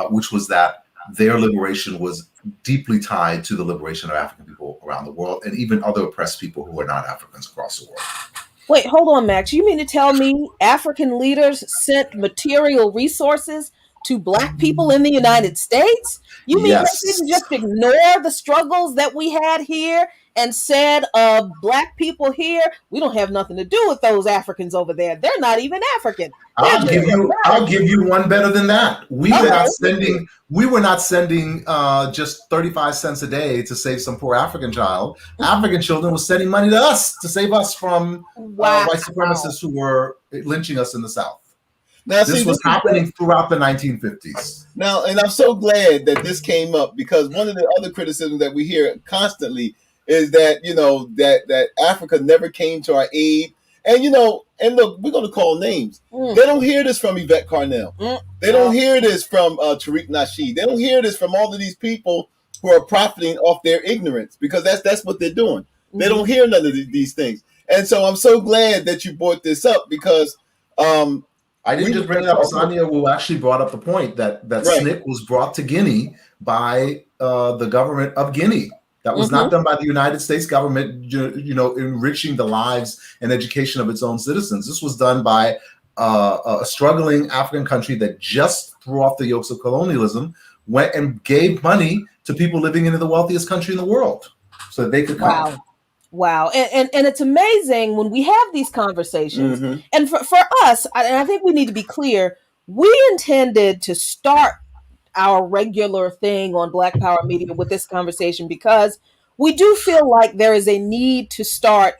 which was that their liberation was deeply tied to the liberation of African people around the world, and even other oppressed people who were not Africans across the world. Wait, hold on, Max. You mean to tell me African leaders sent material resources to Black people in the United States? You mean Yes. they didn't just ignore the struggles that we had here and said, Black people here, we don't have nothing to do with those Africans over there. They're not even African. I'll give you one better than that. We were not sending just 35 cents a day to save some poor African child. African children were sending money to us to save us from white supremacists who were lynching us in the South. Now, this was happening throughout the 1950s. Now, and I'm so glad that this came up, because one of the other criticisms that we hear constantly is that, that Africa never came to our aid. And, and look, we're going to call names. They don't hear this from Yvette Carnell. They don't hear this from Tariq Nasheed. They don't hear this from all of these people who are profiting off their ignorance, because that's what they're doing. They don't hear none of these things. And so I'm so glad that you brought this up, because I didn't just bring it up. Sonia, who actually brought up the point that SNCC was brought to Guinea by the government of Guinea. That was not done by the United States government, enriching the lives and education of its own citizens. This was done by a struggling African country that just threw off the yokes of colonialism, went and gave money to people living in the wealthiest country in the world so that they could come. Wow. And it's amazing when we have these conversations. And for us, and I think we need to be clear, we intended to start our regular thing on Black Power Media with this conversation because we do feel like there is a need to start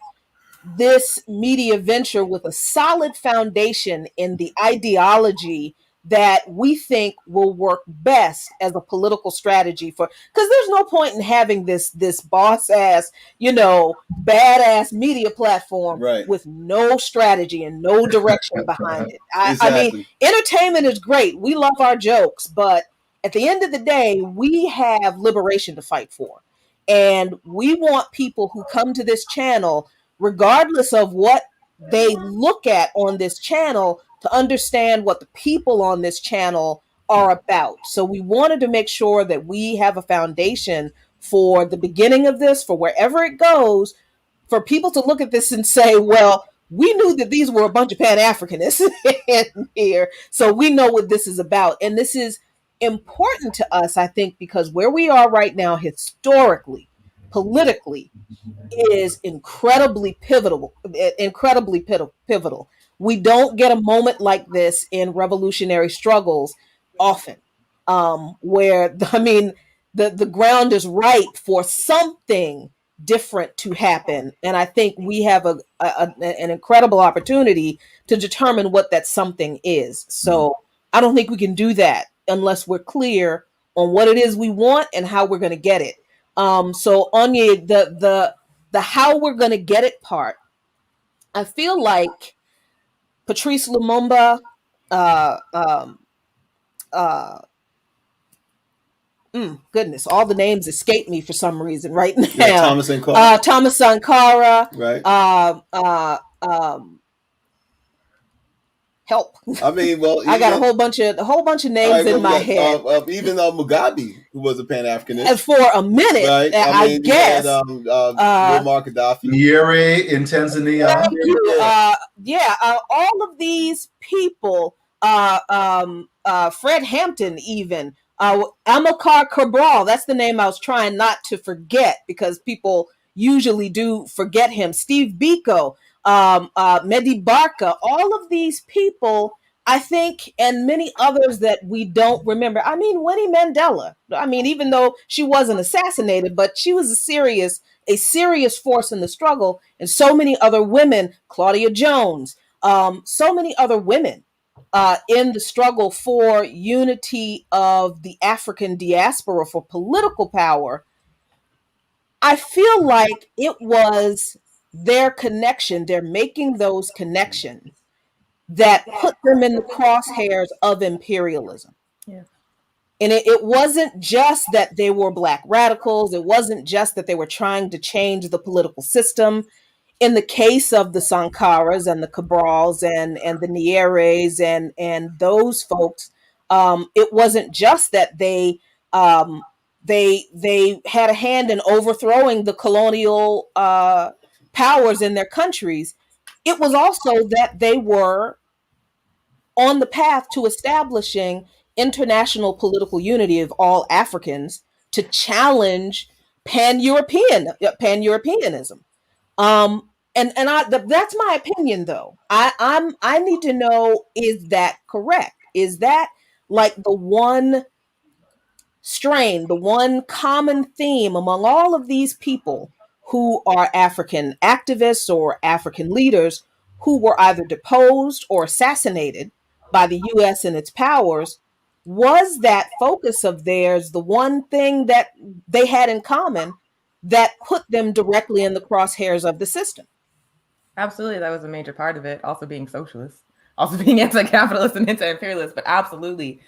this media venture with a solid foundation in the ideology that we think will work best as a political strategy because there's no point in having this boss ass, badass media platform with no strategy and no direction behind it. I mean, entertainment is great. We love our jokes, but at the end of the day, we have liberation to fight for. And we want people who come to this channel, regardless of what they look at on this channel, to understand what the people on this channel are about. So we wanted to make sure that we have a foundation for the beginning of this, for wherever it goes, for people to look at this and say, well, we knew that these were a bunch of Pan-Africanists in here, so we know what this is about. And this is important to us, I think, because where we are right now, historically, politically, is incredibly pivotal. We don't get a moment like this in revolutionary struggles often, where, the ground is ripe for something different to happen. And I think we have an incredible opportunity to determine what that something is. So I don't think we can do that unless we're clear on what it is we want and how we're going to get it. So Anya, the how we're going to get it part, I feel like Patrice Lumumba, goodness, all the names escape me for some reason right now. Yeah, Thomas Sankara. Right. Help. I mean, well, I got a whole bunch of names in my head. Even Mugabe, who was a Pan-Africanist, and for a minute, right? I guess. Muammar Gaddafi, Nyerere in Tanzania. Thank you. All of these people, Fred Hampton, even Amilcar Cabral. That's the name I was trying not to forget because people usually do forget him. Steve Biko. Mehdi Barka, all of these people, I think, and many others that we don't remember. I mean, Winnie Mandela. I mean, even though she wasn't assassinated, but she was a serious force in the struggle. And so many other women, Claudia Jones, so many other women in the struggle for unity of the African diaspora for political power. I feel like it was their connection, they're making those connections that put them in the crosshairs of imperialism. Yeah. And it wasn't just that they were Black radicals. It wasn't just that they were trying to change the political system. In the case of the Sankaras and the Cabrals and the Nieres and those folks, it wasn't just that they had a hand in overthrowing the colonial powers in their countries. It was also that they were on the path to establishing international political unity of all Africans to challenge pan-Europeanism. That's my opinion, though. I need to know, is that correct? Is that like the one strain, the one common theme among all of these people who are African activists or African leaders who were either deposed or assassinated by the US and its powers? Was that focus of theirs the one thing that they had in common that put them directly in the crosshairs of the system? Absolutely, that was a major part of it. Also being socialist, also being anti-capitalist and anti-imperialist, but absolutely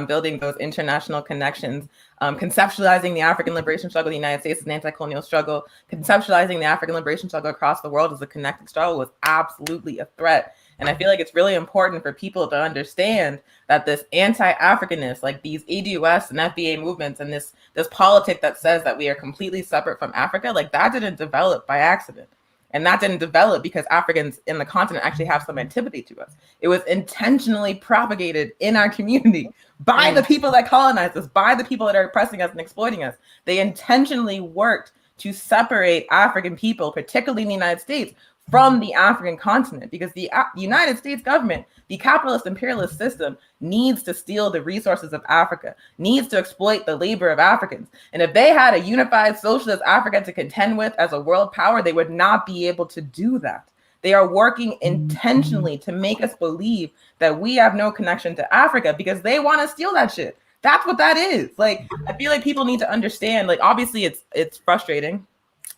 building those international connections, conceptualizing the African liberation struggle in the United States as an anti-colonial struggle, conceptualizing the African liberation struggle across the world as a connected struggle was absolutely a threat. And I feel like it's really important for people to understand that this anti-Africanness, like these ADOS and FBA movements and this politic that says that we are completely separate from Africa, like that didn't develop by accident. And that didn't develop because Africans in the continent actually have some antipathy to us. It was intentionally propagated in our community by the people that colonized us, by the people that are oppressing us and exploiting us. They intentionally worked to separate African people, particularly in the United States, from the African continent, because the United States government, the capitalist imperialist system, needs to steal the resources of Africa, needs to exploit the labor of Africans. And if they had a unified socialist Africa to contend with as a world power, they would not be able to do that. They are working intentionally to make us believe that we have no connection to Africa because they want to steal that shit. That's what that is. Like, I feel like people need to understand, like, obviously it's frustrating.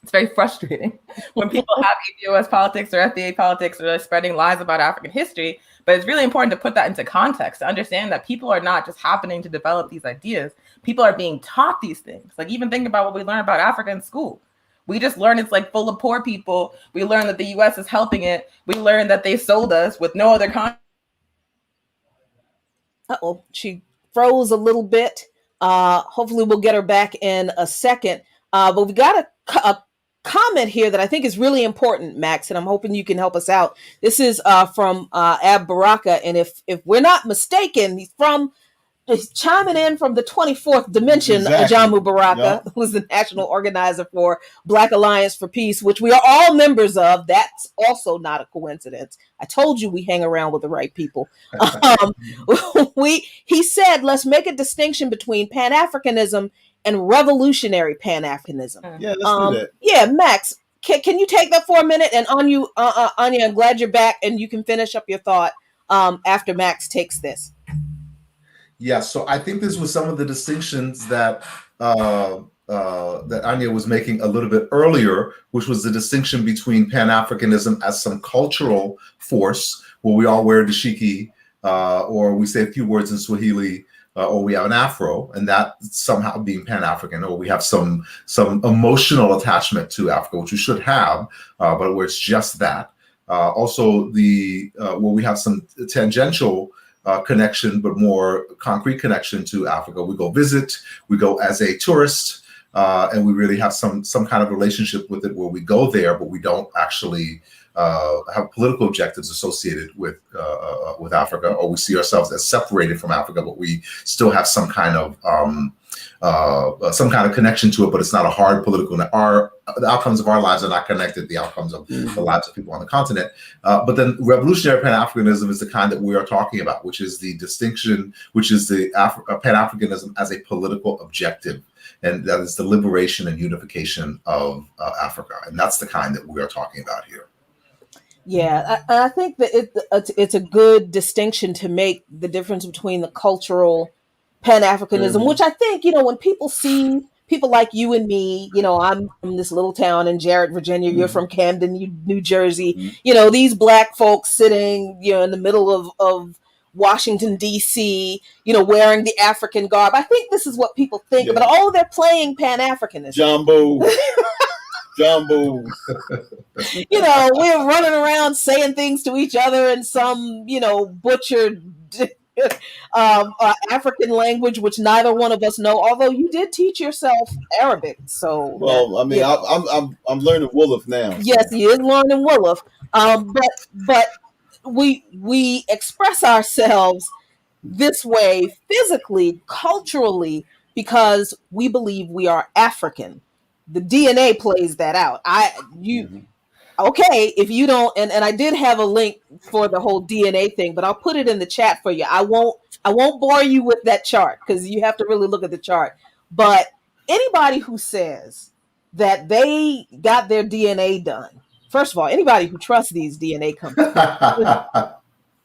It's very frustrating when people have ADOS politics or FBA politics or spreading lies about African history, but it's really important to put that into context, to understand that people are not just happening to develop these ideas. People are being taught these things. Like, even think about what we learn about Africa in school. We just learn it's like full of poor people. We learn that the US is helping it. We learn that they sold us with no other Uh-oh, she froze a little bit. Hopefully we'll get her back in a second. But we got a comment here that I think is really important, Max, and I'm hoping you can help us out. This is from Ab Baraka, and if we're not mistaken, he's chiming in from the 24th dimension. Exactly. Ajamu Baraka, who's the national organizer for Black Alliance for Peace, which we are all members of. That's also not a coincidence. I told you we hang around with the right people. He said, let's make a distinction between Pan-Africanism and revolutionary Pan-Africanism. Yeah, let's do that. Yeah, Max, can you take that for a minute? And Anya, I'm glad you're back, and you can finish up your thought after Max takes this. Yeah, so I think this was some of the distinctions that that Anya was making a little bit earlier, which was the distinction between Pan-Africanism as some cultural force, where we all wear dashiki, or we say a few words in Swahili, or we have an afro, and that somehow being Pan-African, or we have some emotional attachment to Africa, which we should have, but where it's just that. Also, where we have some tangential connection, but more concrete connection to Africa. We go visit, we go as a tourist, and we really have some kind of relationship with it, where we go there, but we don't actually have political objectives associated with Africa, or we see ourselves as separated from Africa, but we still have some kind of some kind of connection to it, but it's not a hard political. The outcomes of our lives are not connected to the outcomes of the lives of people on the continent. But then revolutionary Pan-Africanism is the kind that we are talking about, which is the distinction, which is the Pan-Africanism as a political objective. And that is the liberation and unification of Africa. And that's the kind that we are talking about here. Yeah, I think that it's a good distinction to make, the difference between the cultural Pan-Africanism, which I think, when people see people like you and me, I'm from this little town in Jarrett, Virginia, you're from Camden, New Jersey, these Black folks sitting, in the middle of Washington, D.C., wearing the African garb. I think this is what people think, but they're playing Pan-Africanism. Jumbo. We're running around saying things to each other in some, butchered African language, which neither one of us know. Although you did teach yourself Arabic, so well, I mean, I'm learning Wolof now. Yes, he is learning Wolof. But we express ourselves this way physically, culturally, because we believe we are African. The DNA plays that out. Okay, if you don't, and I did have a link for the whole DNA thing, but I'll put it in the chat for you. I won't bore you with that chart because you have to really look at the chart. But anybody who says that they got their DNA done, first of all, anybody who trusts these DNA companies,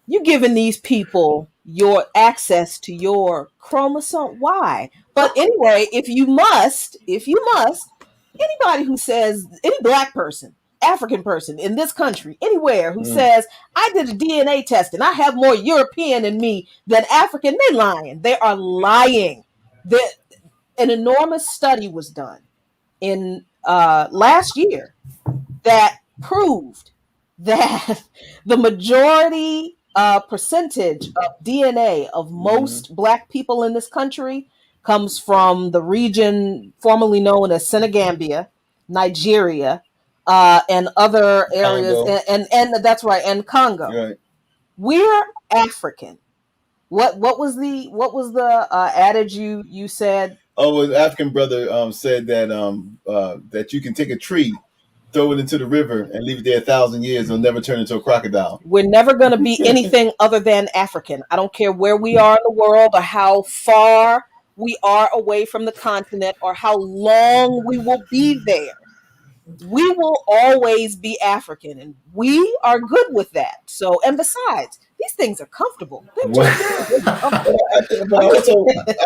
you're giving these people your access to your chromosome. Why? But anyway, if you must, anybody who says, any Black person, African person in this country, anywhere, who says, I did a DNA test and I have more European in me than African, they're lying. They are lying. An enormous study was done in last year that proved that the majority percentage of DNA of most Black people in this country comes from the region formerly known as Senegambia, Nigeria, and other areas, and that's right, and Congo. Right. We're African. What was the adage you said? Oh, an African brother said that that you can take a tree, throw it into the river, and leave it there 1,000 years. It'll never turn into a crocodile. We're never going to be anything other than African. I don't care where we are in the world or how far we are away from the continent or how long we will be there. We will always be African, and we are good with that. So, and besides, these things are comfortable. I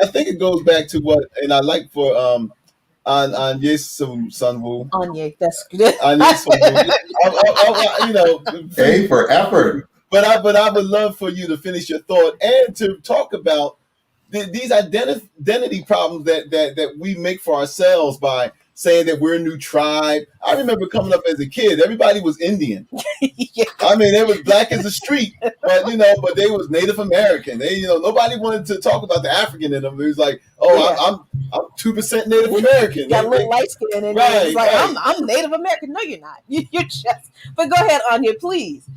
think it goes back to what, and I like for Anye Sunwoo. Anye, that's good. A for effort. But I would love for you to finish your thought and to talk about these identity problems that we make for ourselves by saying that we're a new tribe. I remember coming up as a kid, everybody was Indian. Yeah. I mean, they was black as the street, but they was Native American. They, nobody wanted to talk about the African in them. It was like, I'm 2% Native American. Got a little light skin in there. It's like, I'm Native American. No, you're not. You're just. But go ahead, Anya, please.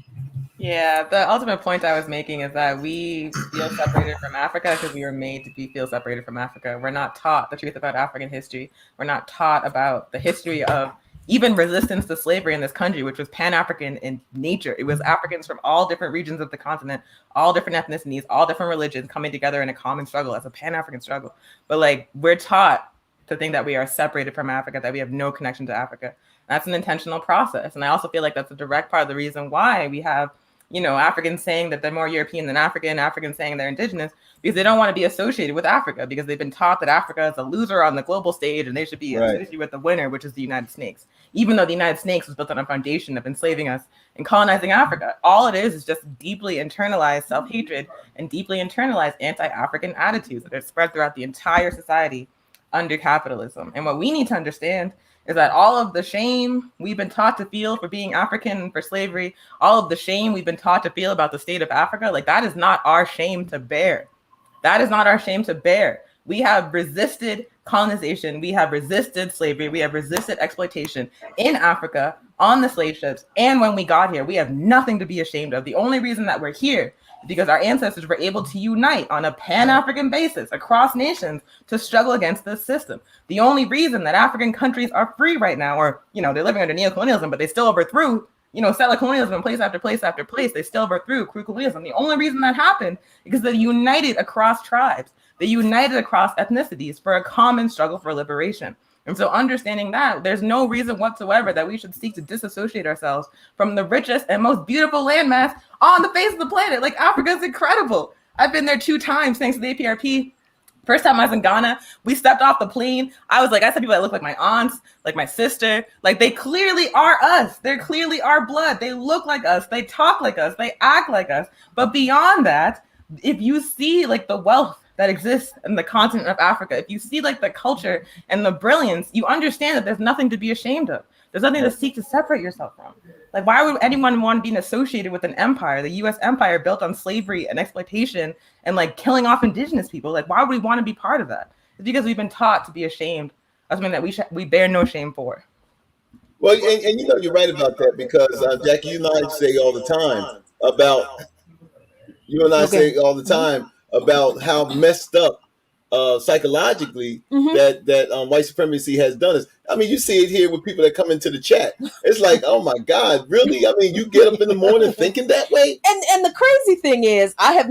Yeah, the ultimate point I was making is that we feel separated from Africa because we were made to feel separated from Africa. We're not taught the truth about African history. We're not taught about the history of even resistance to slavery in this country, which was Pan-African in nature. It was Africans from all different regions of the continent, all different ethnicities, all different religions coming together in a common struggle as a Pan-African struggle. But we're taught to think that we are separated from Africa, that we have no connection to Africa. That's an intentional process. And I also feel like that's a direct part of the reason why we have Africans saying that they're more European than African, Africans saying they're indigenous, because they don't want to be associated with Africa, because they've been taught that Africa is a loser on the global stage and they should be associated with the winner, which is the United States. Even though the United States was built on a foundation of enslaving us and colonizing Africa. All it is just deeply internalized self-hatred and deeply internalized anti-African attitudes that are spread throughout the entire society under capitalism. And what we need to understand is that all of the shame we've been taught to feel for being African and for slavery, all of the shame we've been taught to feel about the state of Africa, that is not our shame to bear. That is not our shame to bear. We have resisted colonization. We have resisted slavery. We have resisted exploitation in Africa on the slave ships. And when we got here, we have nothing to be ashamed of. The only reason that we're here because our ancestors were able to unite on a Pan-African basis across nations to struggle against this system. The only reason that African countries are free right now, or, they're living under neocolonialism, but they still overthrew, settler colonialism in place after place after place, they still overthrew cruel colonialism. The only reason that happened because they united across tribes. They united across ethnicities for a common struggle for liberation. And so understanding that, there's no reason whatsoever that we should seek to disassociate ourselves from the richest and most beautiful landmass on the face of the planet. Like, Africa is incredible. I've been there 2 times thanks to the APRP. First time I was in Ghana, we stepped off the plane. I said people that look like my aunts, like my sister. Like, they clearly are us. They're clearly our blood. They look like us. They talk like us. They act like us. But beyond that, if you see like the wealth that exists in the continent of Africa, if you see like the culture and the brilliance, you understand that there's nothing to be ashamed of. There's nothing to seek to separate yourself from. Like, why would anyone want to be associated with an empire, the US empire built on slavery and exploitation and like killing off indigenous people? Like, why would we want to be part of that? It's because we've been taught to be ashamed of something that we bear no shame for. Well, and you're right about that, because Jackie, you and I say all the time about how messed up psychologically that white supremacy has done us. I mean, you see it here with people that come into the chat. It's like, oh my God, really? I mean, you get up in the morning thinking that way? And the crazy thing is, I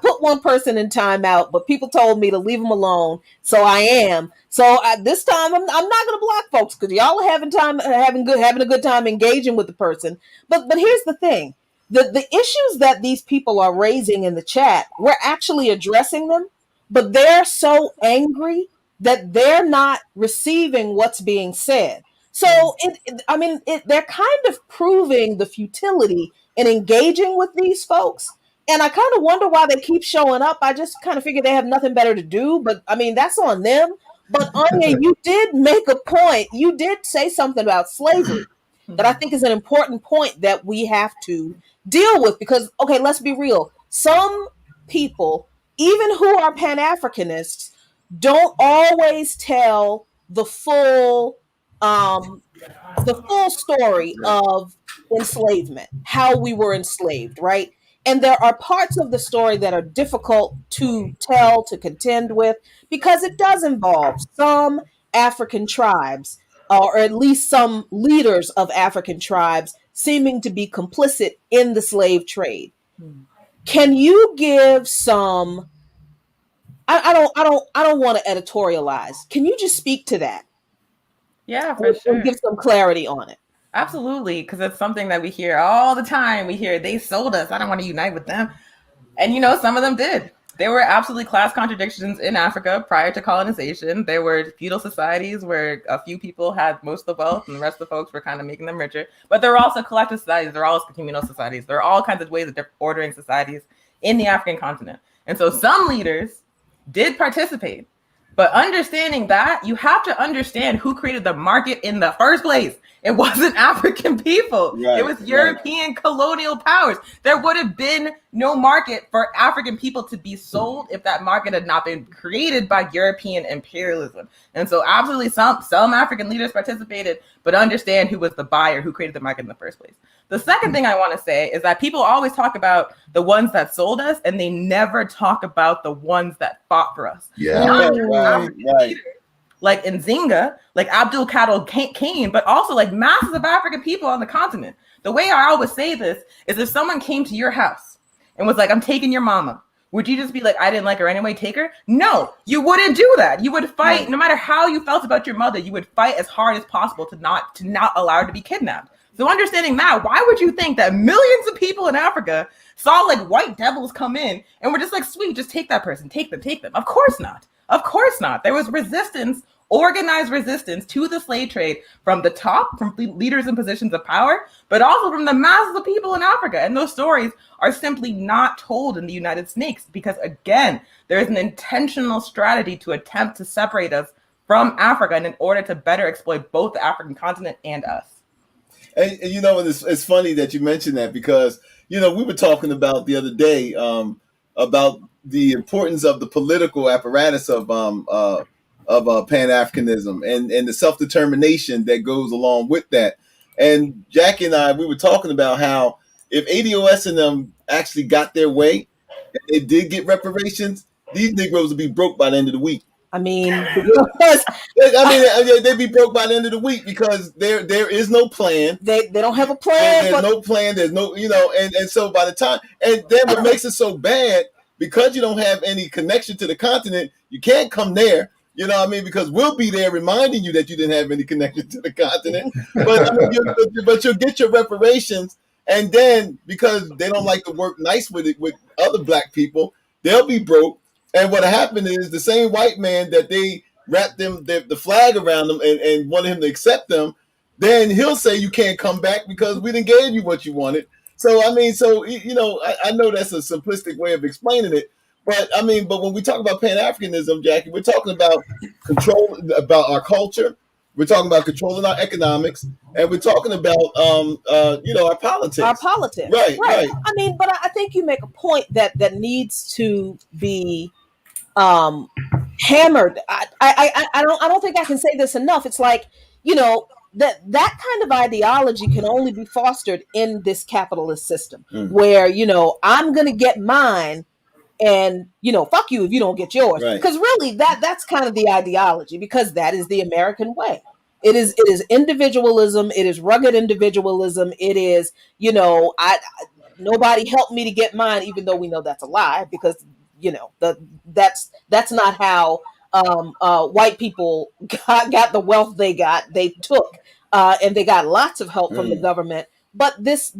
put one person in timeout, but people told me to leave them alone, so I am. So this time, I'm not going to block folks, because y'all are having a good time engaging with the person. But here's the thing: the issues that these people are raising in the chat, we're actually addressing them, but they're so angry that they're not receiving what's being said. So they're kind of proving the futility in engaging with these folks. And I kind of wonder why they keep showing up. I just kind of figure they have nothing better to do. But I mean, that's on them. But Anya, you did make a point. You did say something about slavery that I think is an important point that we have to deal with. Because, okay, let's be real. Some people, even who are Pan-Africanists, don't always tell the full story of enslavement, how we were enslaved, right? And there are parts of the story that are difficult to tell, to contend with, because it does involve some African tribes, or at least some leaders of African tribes, seeming to be complicit in the slave trade. Can you give some? I don't want to editorialize. Can you just speak to that? Yeah, for sure. And give some clarity on it. Absolutely, because it's something that we hear all the time. We hear, they sold us. I don't want to unite with them. And, some of them did. There were absolutely class contradictions in Africa prior to colonization. There were feudal societies where a few people had most of the wealth and the rest of the folks were kind of making them richer. But there were also collective societies. There are also communal societies. There are all kinds of ways of ordering societies in the African continent. And so some leaders did participate. But understanding that, you have to understand who created the market in the first place. It wasn't African people. Right, it was European colonial powers. There would have been no market for African people to be sold if that market had not been created by European imperialism. And so absolutely some African leaders participated, but understand who was the buyer, who created the market in the first place. The second thing I want to say is that people always talk about the ones that sold us, and they never talk about the ones that fought for us. Yeah, right. Like Nzinga, like Abdul Kader Kane, but also like masses of African people on the continent. The way I always say this is, if someone came to your house and was like, I'm taking your mama, would you just be like, I didn't like her anyway, take her? No, you wouldn't do that. You would fight, no matter how you felt about your mother, you would fight as hard as possible to not allow her to be kidnapped. So understanding that, why would you think that millions of people in Africa saw like white devils come in and were just like, sweet, just take that person, take them. Of course not. Of course not. There was resistance, organized resistance to the slave trade from the top, from leaders in positions of power, but also from the masses of people in Africa. And those stories are simply not told in the United States because, again, there is an intentional strategy to attempt to separate us from Africa and in order to better exploit both the African continent and us. And it's funny that you mentioned that, because, we were talking about the other day about the importance of the political apparatus of Pan-Africanism and the self-determination that goes along with that. And Jackie and I, we were talking about how, if ADOS and them actually got their way, and they did get reparations, these Negroes would be broke by the end of the week. I mean, because they'd be broke by the end of the week because there is no plan. They don't have a plan. There's no plan. There's no, and so by the time, and then what makes it so bad, because you don't have any connection to the continent, you can't come there. You know what I mean? Because we'll be there reminding you that you didn't have any connection to the continent. But but you'll get your reparations, and then because they don't like to work nice with other black people, they'll be broke. And what happened is the same white man that they wrapped the flag around them and wanted him to accept them, then he'll say you can't come back because we didn't gave you what you wanted. So I mean, I know that's a simplistic way of explaining it. But I mean, but when we talk about Pan-Africanism, Jackie, we're talking about control, about our culture. We're talking about controlling our economics, and we're talking about our politics. Our politics, right. I mean, but I think you make a point that needs to be hammered. I don't think I can say this enough. It's like, that kind of ideology can only be fostered in this capitalist system, where I'm going to get mine. And fuck you if you don't get yours, because really that's kind of the ideology, because that is the American way. It is individualism. It is rugged individualism. It is nobody helped me to get mine, even though we know that's a lie, because that's not how white people got the wealth they got. They took and they got lots of help from the government. But this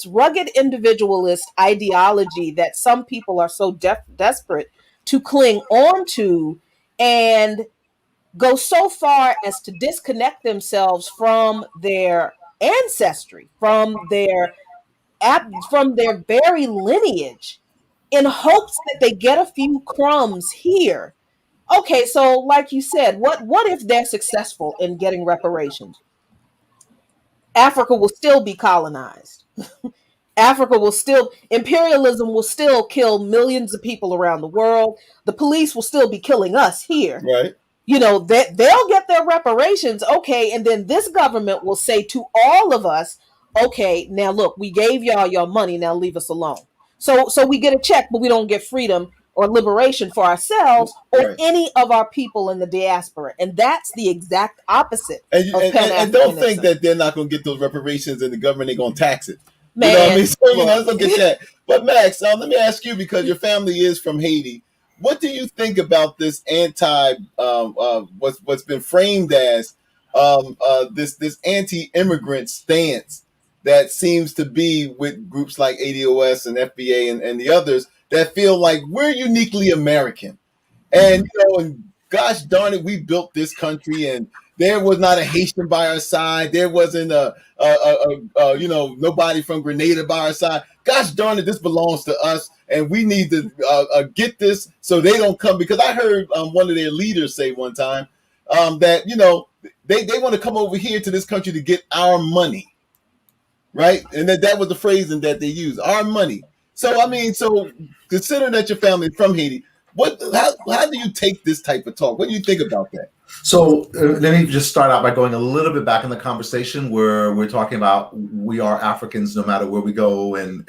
rugged individualist ideology that some people are so desperate to cling on to, and go so far as to disconnect themselves from their ancestry, from their very lineage, in hopes that they get a few crumbs here. Okay, so like you said, what if they're successful in getting reparations? Africa will still be colonized. Imperialism will still kill millions of people around the world. The police will still be killing us here. Right. They'll get their reparations. Okay. And then this government will say to all of us, okay, now look, we gave y'all your money. Now leave us alone. So we get a check, but we don't get freedom or liberation for ourselves or any of our people in the diaspora. And that's the exact opposite of Pan-Africanism. And don't think that they're not going to get those reparations and the government ain't going to tax it. Man, you know what I mean? So, let's look at that. But Max, let me ask you, because your family is from Haiti, what do you think about this what's been framed as this anti-immigrant stance that seems to be with groups like ADOS and FBA and the others that feel like we're uniquely American, and and gosh darn it, we built this country, and there was not a Haitian by our side, there wasn't nobody from Grenada by our side. Gosh darn it, this belongs to us, and we need to get this so they don't come. Because I heard one of their leaders say one time that they want to come over here to this country to get our money, right? And that was the phrasing that they use, our money. So I mean, considering that your family is from Haiti, how do you take this type of talk? What do you think about that? So let me just start out by going a little bit back in the conversation where we're talking about we are Africans no matter where we go, and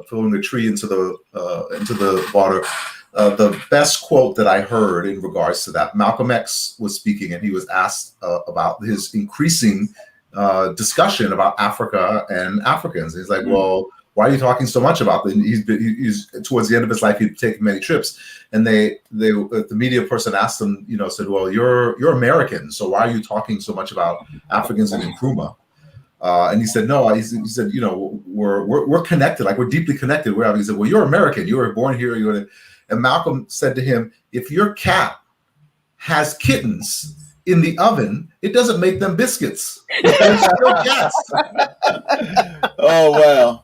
throwing a tree into the water. The best quote that I heard in regards to that, Malcolm X was speaking, and he was asked about his increasing discussion about Africa and Africans. He's like, well, why are you talking so much about them? He's towards the end of his life, he'd taken many trips, and the media person asked him, said, well, you're American, so why are you talking so much about Africans and Nkrumah? And he said, no, he said, we're connected, like we're deeply connected. He said, well, you're American, you were born here. And Malcolm said to him, if your cat has kittens in the oven, it doesn't make them biscuits. Oh wow!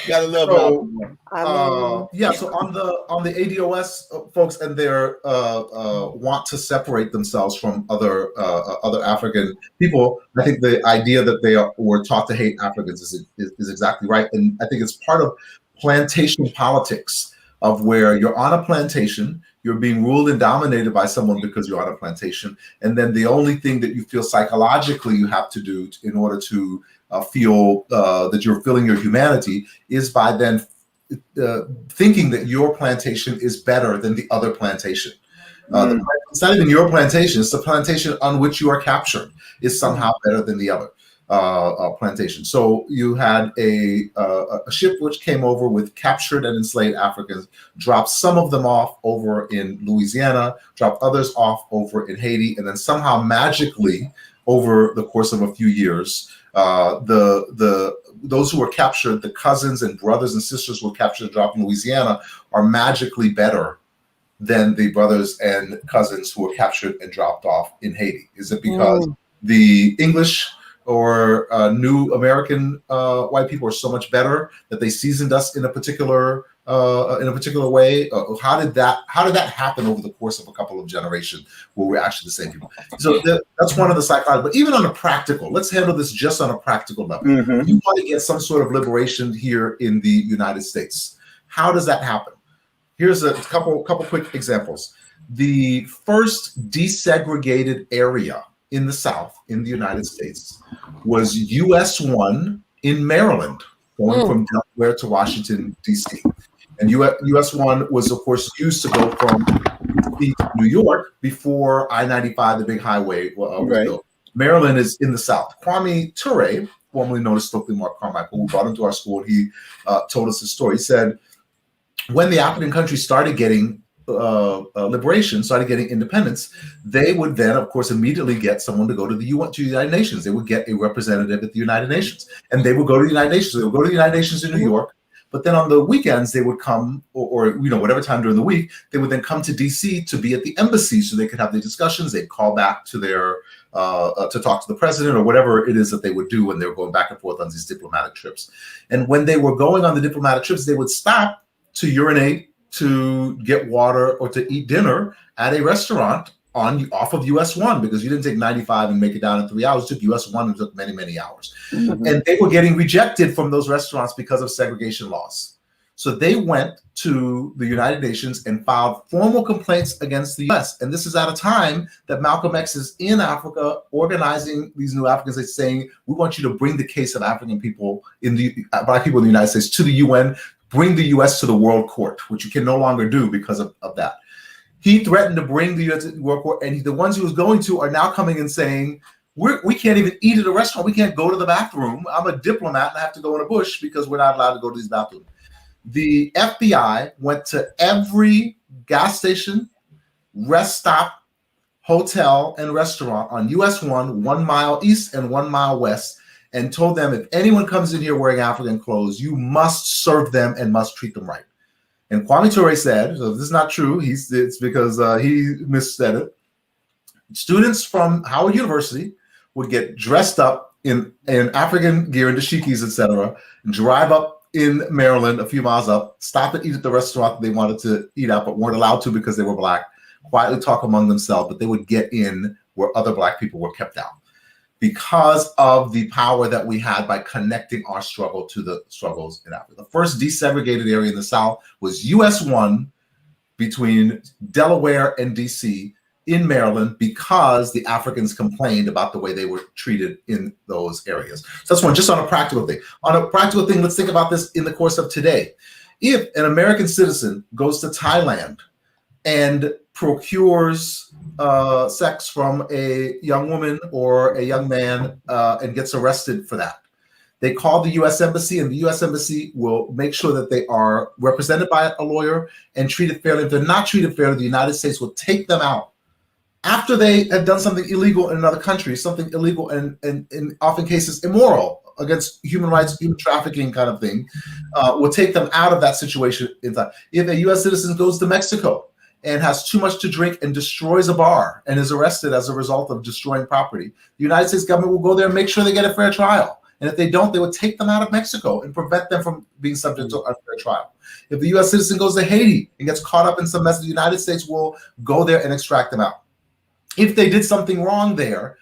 Gotta love it. So on the ADOS folks and their want to separate themselves from other African people, I think the idea that they were taught to hate Africans is exactly right, and I think it's part of plantation politics, of where you're on a plantation, you're being ruled and dominated by someone because you're on a plantation, and then the only thing that you feel psychologically you have to do in order to feel that you're feeling your humanity is by then thinking that your plantation is better than the other plantation. It's not even your plantation, it's the plantation on which you are captured is somehow better than the other plantation. So you had a ship which came over with captured and enslaved Africans, dropped some of them off over in Louisiana, dropped others off over in Haiti, and then somehow magically over the course of a few years, those who were captured, the cousins and brothers and sisters who were captured and dropped in Louisiana, are magically better than the brothers and cousins who were captured and dropped off in Haiti? Is it because the English or new American white people are so much better that they seasoned us in a particular way? How did that happen over the course of a couple of generations where we're actually the same people? So that's one of the psychology. But even on a practical, let's handle this just on a practical level. You want to get some sort of liberation here in the United States. How does that happen? Here's a couple quick examples. The first desegregated area in the South in the United States was US 1 in Maryland, going from Delaware to Washington, D.C. And US 1 was, of course, used to go from D.C. to New York before I-95, the big highway, was built. Maryland is in the South. Kwame Ture, formerly known as Stokely Mark Carmichael, who brought him to our school, he told us his story. He said, when the African countries started getting liberation, started getting independence, they would then, of course, immediately get someone to go to the United Nations. They would get a representative at the United Nations, and they would go to the United Nations. They would go to the United Nations in New York, but then on the weekends they would come, or whatever time during the week, they would then come to DC to be at the embassy so they could have the discussions. They'd call back to their to talk to the president or whatever it is that they would do when they were going back and forth on these diplomatic trips. And when they were going on the diplomatic trips, they would stop to urinate, to get water, or to eat dinner at a restaurant off of US 1, because you didn't take 95 and make it down in 3 hours. You took US 1 and took many, many hours. And they were getting rejected from those restaurants because of segregation laws. So they went to the United Nations and filed formal complaints against the US. And this is at a time that Malcolm X is in Africa organizing these new Africans and saying, we want you to bring the case of African people, Black people in the United States, to the UN, bring the US to the World Court, which you can no longer do because of that. He threatened to bring the US to the World Court, and the ones he was going to are now coming and saying, we can't even eat at a restaurant. We can't go to the bathroom. I'm a diplomat and I have to go in a bush because we're not allowed to go to these bathrooms. The FBI went to every gas station, rest stop, hotel, and restaurant on US 1, 1 mile east and 1 mile west, and told them, if anyone comes in here wearing African clothes, you must serve them and must treat them right. And Kwame Ture said, so this is not true, it's because he missaid it, students from Howard University would get dressed up in African gear and dashikis, etc., and drive up in Maryland a few miles up, stop and eat at the restaurant they wanted to eat at but weren't allowed to because they were Black, quietly talk among themselves, but they would get in where other Black people were kept out, because of the power that we had by connecting our struggle to the struggles in Africa. The first desegregated area in the South was US 1 between Delaware and DC in Maryland, because the Africans complained about the way they were treated in those areas. So that's one, just on a practical thing. On a practical thing, let's think about this in the course of today. If an American citizen goes to Thailand and procures sex from a young woman or a young man and gets arrested for that, they call the U.S. Embassy, and the U.S. Embassy will make sure that they are represented by a lawyer and treated fairly. If they're not treated fairly, the United States will take them out after they have done something illegal in another country, something illegal and in often cases immoral, against human rights, human trafficking kind of thing, will take them out of that situation in time. If a U.S. citizen goes to Mexico and has too much to drink and destroys a bar and is arrested as a result of destroying property, the United States government will go there and make sure they get a fair trial. And if they don't, they would take them out of Mexico and prevent them from being subject to an unfair trial. If the U.S. citizen goes to Haiti and gets caught up in some mess, the United States will go there and extract them out. If they did something wrong there,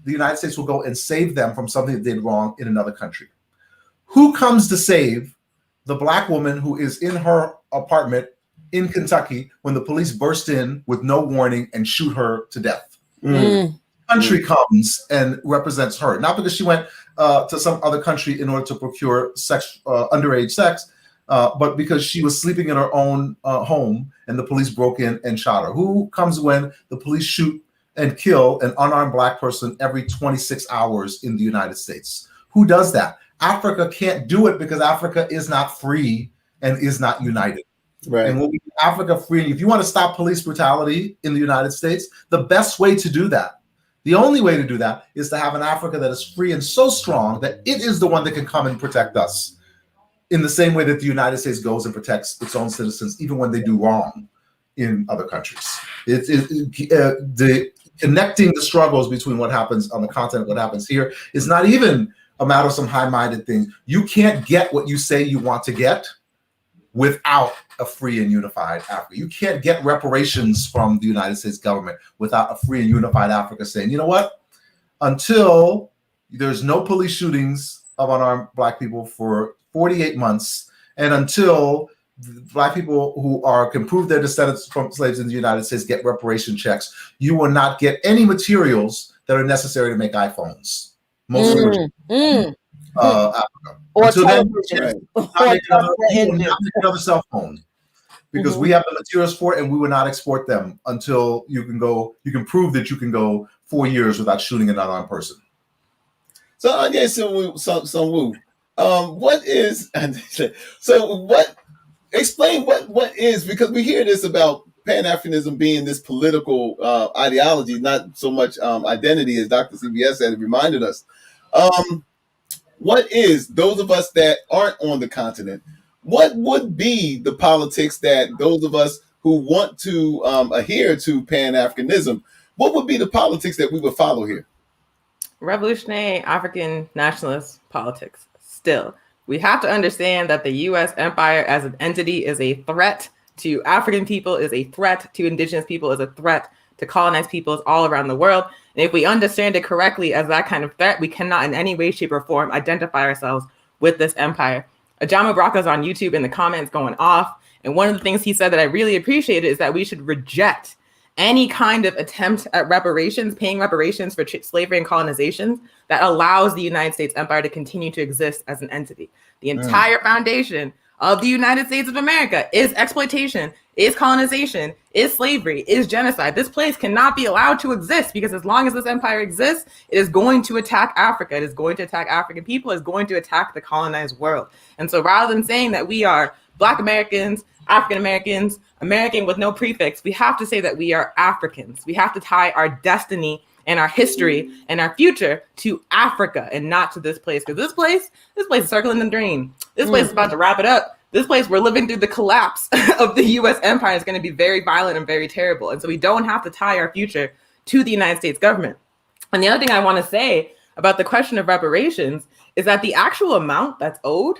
the United States will go and save them from something that they did wrong in another country. Who comes to save the Black woman who is in her apartment in Kentucky when the police burst in with no warning and shoot her to death? Country comes and represents her, not because she went to some other country in order to procure underage sex, but because she was sleeping in her own home and the police broke in and shot her. Who comes when the police shoot and kill an unarmed Black person every 26 hours in the United States? Who does that? Africa can't do it because Africa is not free and is not united. Right. And when we make Africa free, if you want to stop police brutality in the United States, the best way to do that, the only way to do that, is to have an Africa that is free and so strong that it is the one that can come and protect us in the same way that the United States goes and protects its own citizens, even when they do wrong in other countries. The connecting the struggles between what happens on the continent, what happens here, is not even a matter of some high-minded thing. You can't get what you say you want to get without a free and unified Africa. You can't get reparations from the United States government without a free and unified Africa saying, you know what, until there's no police shootings of unarmed Black people for 48 months, and until Black people who can prove their descendants from slaves in the United States get reparation checks, you will not get any materials that are necessary to make iPhones. Mostly Africa. Or until television. then, you will not make another cell phone, because we have the materials for it, and we will not export them until you can prove that you can go 4 years without shooting an unarmed person. So I guess some what is explain what is, because we hear this about Pan-Africanism being this political ideology, not so much identity, as Dr. CBS had reminded us. What is, those of us that aren't on the continent, what would be the politics that those of us who want to adhere to Pan-Africanism, what would be the politics that we would follow here? Revolutionary African nationalist politics. Still, we have to understand that the U.S. empire as an entity is a threat to African people, is a threat to indigenous people, is a threat to colonized peoples all around the world. And if we understand it correctly as that kind of threat, we cannot in any way, shape, or form identify ourselves with this empire. Ajama Braka's on YouTube in the comments going off. And one of the things he said that I really appreciated is that we should reject any kind of attempt at reparations, paying reparations for slavery and colonization that allows the United States empire to continue to exist as an entity. The entire foundation of the United States of America is exploitation, is colonization, is slavery, is genocide. This place cannot be allowed to exist, because as long as this empire exists, it is going to attack Africa. It is going to attack African people. It is going to attack the colonized world. And so rather than saying that we are Black Americans, African Americans, American with no prefix, we have to say that we are Africans. We have to tie our destiny and our history and our future to Africa and not to this place. Because this place is circling the drain. This place is about to wrap it up. This place, we're living through the collapse of the U.S. empire. Is going to be very violent and very terrible. And so we don't have to tie our future to the United States government. And the other thing I want to say about the question of reparations is that the actual amount that's owed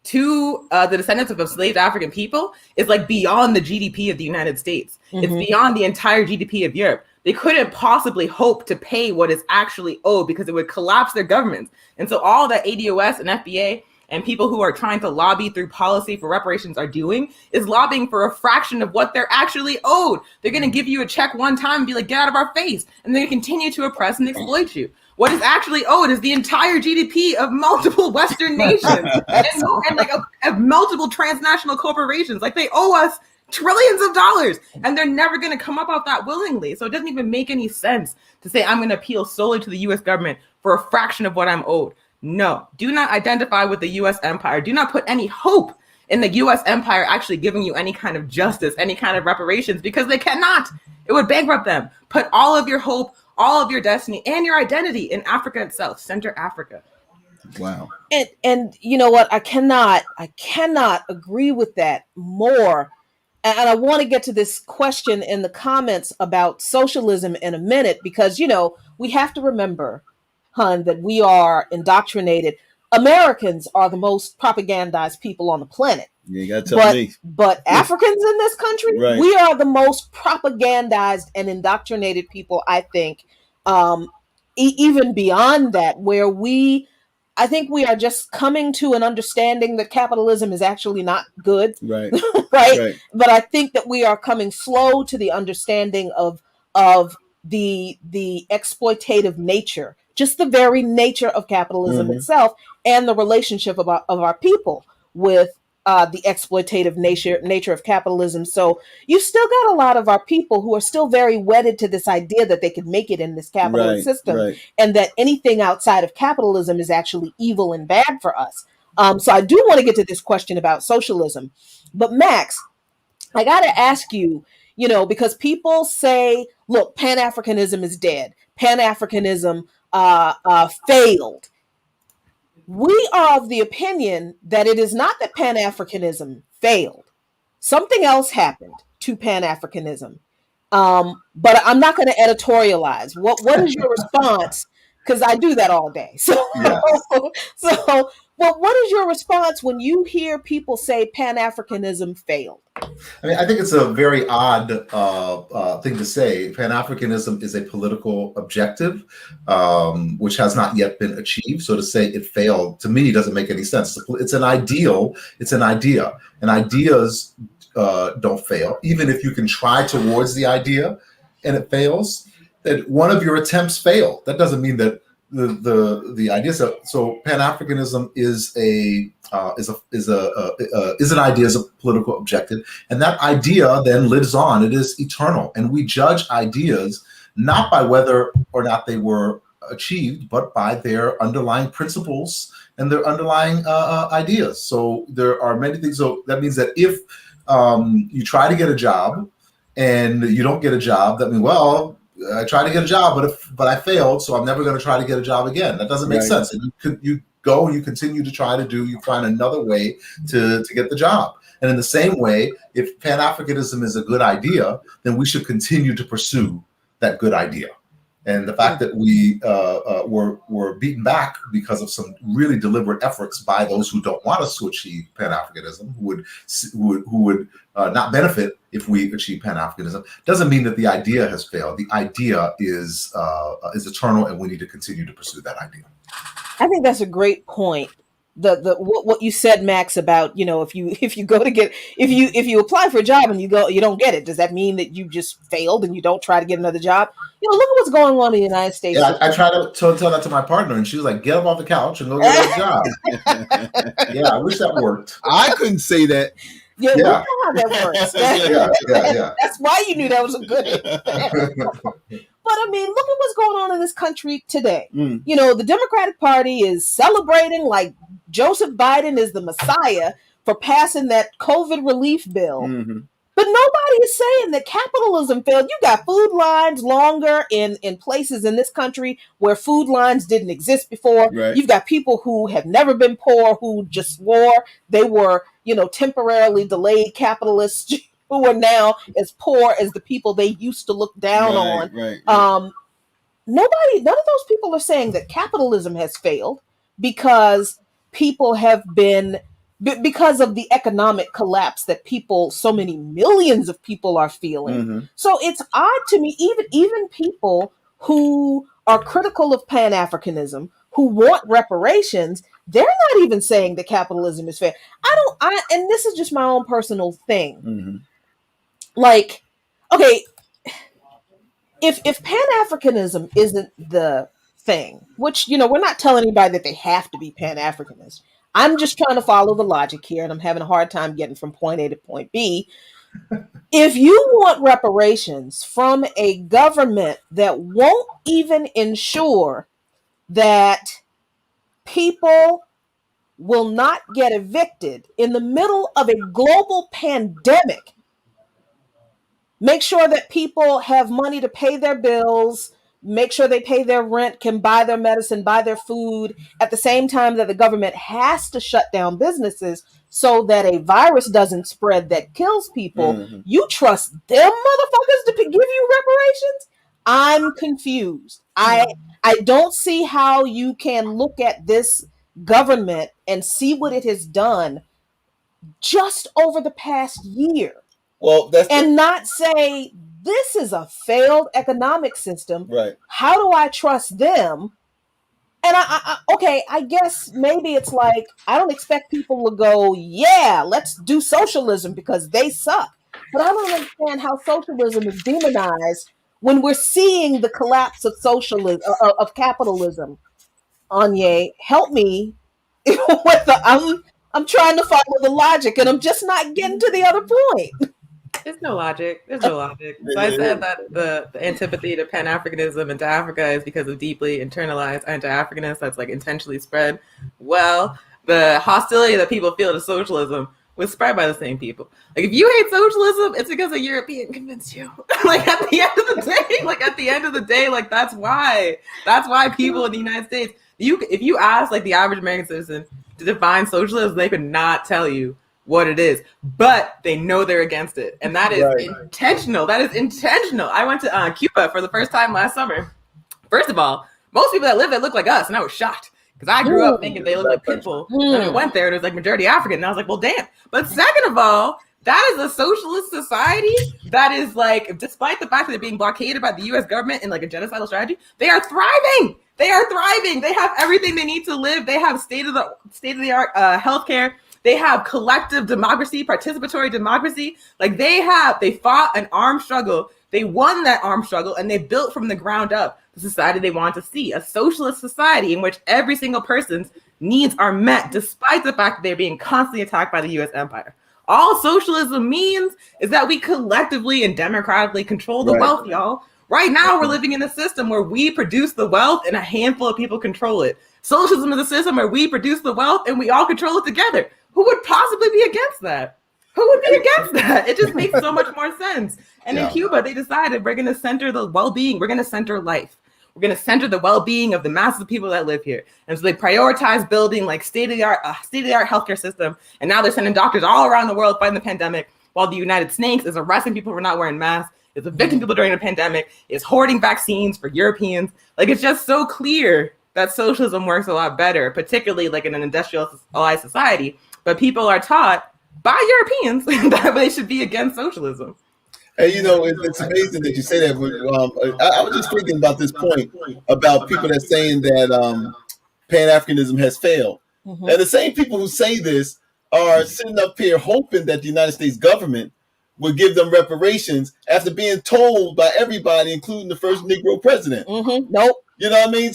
to the descendants of enslaved African people is like beyond the GDP of the United States. It's beyond the entire GDP of Europe. They couldn't possibly hope to pay what is actually owed, because it would collapse their governments. And so all that ADOS and FBA and people who are trying to lobby through policy for reparations are doing is lobbying for a fraction of what they're actually owed. They're going to give you a check one time and be like, get out of our face. And they continue to oppress and exploit you. What is actually owed is the entire GDP of multiple Western nations and like of multiple transnational corporations. Like, they owe us trillions of dollars, and they're never going to come up off that willingly. So it doesn't even make any sense to say I'm going to appeal solely to the U.S. government for a fraction of what I'm owed. No, do not identify with the U.S. empire. Do not put any hope in the U.S. empire actually giving you any kind of justice, any kind of reparations, because they cannot. It would bankrupt them. Put all of your hope, all of your destiny, and your identity in Africa itself. Center Africa. Wow. And you know what? I cannot agree with that more. And I want to get to this question in the comments about socialism in a minute, because, you know, we have to remember, hun, that we are indoctrinated. Americans are the most propagandized people on the planet. You got to tell me. But Africans in this country, right, we are the most propagandized and indoctrinated people, I think, even beyond that, where I think we are just coming to an understanding that capitalism is actually not good. Right. right. But I think that we are coming slow to the understanding of the exploitative nature just the very nature of capitalism itself and the relationship of our people with the exploitative nature of capitalism. So you've still got a lot of our people who are still very wedded to this idea that they can make it in this capitalist system, and that anything outside of capitalism is actually evil and bad for us. So I do want to get to this question about socialism. But Max, I got to ask you, because people say, look, Pan-Africanism is dead. Pan-Africanism failed. We are of the opinion that it is not that Pan-Africanism failed. Something else happened to Pan-Africanism. But I'm not going to editorialize. What is your response? Because I do that all day. So, well, what is your response when you hear people say Pan-Africanism failed? I mean, I think it's a very odd thing to say. Pan-Africanism is a political objective, which has not yet been achieved. So to say it failed, to me, doesn't make any sense. It's an ideal. It's an idea. And ideas don't fail. Even if you can try towards the idea and it fails, that one of your attempts failed. That doesn't mean that the idea. So Pan-Africanism is an idea, is a political objective, and that idea then lives on. It is eternal, and we judge ideas not by whether or not they were achieved, but by their underlying principles and their underlying ideas. So there are many things. So that means that if you try to get a job and you don't get a job, that means, well, I tried to get a job, but I failed, so I'm never going to try to get a job again. That doesn't make sense. And you go and you continue to you find another way to get the job. And in the same way, if Pan-Africanism is a good idea, then we should continue to pursue that good idea. And the fact that we were beaten back because of some really deliberate efforts by those who don't want us to achieve Pan-Africanism, who would not benefit if we achieve Pan-Africanism, doesn't mean that the idea has failed. The idea is eternal, and we need to continue to pursue that idea. I think that's a great point. What you said, Max, about if you go to if you apply for a job and you don't get it, does that mean that you just failed and you don't try to get another job? Look at what's going on in the United States. Yeah, I tried to tell that to my partner, and she was like, "Get up off the couch and go get a job." Yeah, I wish that worked. I couldn't say that. Yeah, we know how that works. Yeah. That's why you knew that was a good thing. But I mean, look at what's going on in this country today. The Democratic Party is celebrating like Joseph Biden is the Messiah for passing that COVID relief bill. But nobody is saying that capitalism failed. You got food lines longer in places in this country where food lines didn't exist before. Right. You've got people who have never been poor who just swore they were, temporarily delayed capitalists who are now as poor as the people they used to look down on. Right. None of those people are saying that capitalism has failed because people have been, because of the economic collapse that so many millions of people are feeling. So it's odd to me, even people who are critical of Pan-Africanism, who want reparations, they're not even saying that capitalism is fair. And this is just my own personal thing. Like, okay, if Pan-Africanism isn't the thing, which, we're not telling anybody that they have to be Pan-Africanist. I'm just trying to follow the logic here, and I'm having a hard time getting from point A to point B. If you want reparations from a government that won't even ensure that people will not get evicted in the middle of a global pandemic, make sure that people have money to pay their bills, make sure they pay their rent, can buy their medicine, buy their food, at the same time that the government has to shut down businesses so that a virus doesn't spread that kills people. You trust them motherfuckers to give you reparations? I'm confused. I don't see how you can look at this government and see what it has done just over the past year. Well, not say this is a failed economic system. Right. How do I trust them? And I guess maybe it's like, I don't expect people to go, yeah, let's do socialism because they suck. But I don't understand how socialism is demonized when we're seeing the collapse of socialism, of capitalism. Anya, help me with I'm trying to follow the logic, and I'm just not getting to the other point. There's no logic. So I said that the antipathy to Pan-Africanism and to Africa is because of deeply internalized anti-Africanness that's like intentionally spread. Well, the hostility that people feel to socialism was spread by the same people. Like, if you hate socialism, it's because a European convinced you. Like, at the end of the day, like, that's why people in the United States, if you ask like the average American citizen to define socialism, they could not tell you what it is, but they know they're against it, and that is intentional. That is intentional. I went to Cuba for the first time last summer. First of all, most people that live there look like us, and I was shocked because I grew up thinking they look like people. And I went there, and it was like majority African, and I was like, well, damn. But second of all, that is a socialist society that is like, despite the fact that they're being blockaded by the U.S. government in like a genocidal strategy, they are thriving. They are thriving. They have everything they need to live. They have state of the art healthcare. They have collective democracy, participatory democracy. Like, they fought an armed struggle. They won that armed struggle, and they built from the ground up the society they want to see, a socialist society in which every single person's needs are met, despite the fact that they're being constantly attacked by the U.S. empire. All socialism means is that we collectively and democratically control the wealth, y'all. Right now, we're living in a system where we produce the wealth and a handful of people control it. Socialism is a system where we produce the wealth and we all control it together. Who would possibly be against that? Who would be against that? It just makes so much more sense. And in Cuba, they decided we're going to center the well-being. We're going to center life. We're going to center the well-being of the masses of people that live here. And so they prioritize building like state-of-the-art healthcare system. And now they're sending doctors all around the world fighting the pandemic, while the United Snakes is arresting people for not wearing masks, is evicting people during the pandemic, is hoarding vaccines for Europeans. Like, it's just so clear that socialism works a lot better, particularly like in an industrialized society. But people are taught by Europeans that they should be against socialism. And it's amazing that you say that. I was just thinking about this point about people that saying that Pan-Africanism has failed. And the same people who say this are sitting up here hoping that the United States government would give them reparations after being told by everybody, including the first Negro president. Nope. You know what I mean?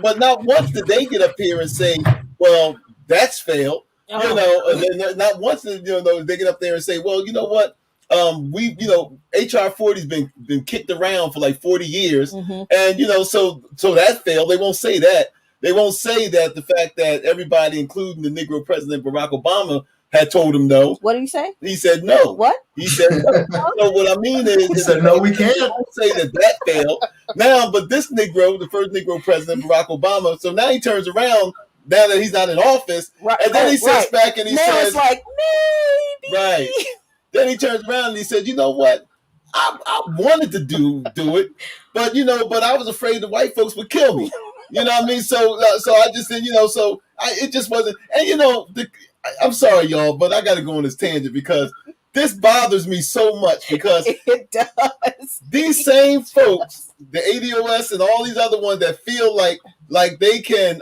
But not once did they get up here and say, well, that's failed. And then not once did they get up there and say, well, you know what? HR 40's been kicked around for like 40 years. And, so that failed. They won't say that. They won't say that the fact that everybody, including the Negro president, Barack Obama, had told him no. What did he say? He said no. What? He said no. So what I mean is, he said no, we can't. Don't say that failed. Now, but this Negro, the first Negro president, Barack Obama, so now he turns around now that he's not in office, and then he sits back and he says, it's like, maybe. Right. Then he turns around and he said, you know what? I wanted to do it, but I was afraid the white folks would kill me. You know what I mean? So I just said, it just wasn't. And I'm sorry, y'all, but I got to go on this tangent because this bothers me so much because it does. These same folks, the ADOS and all these other ones that feel like they can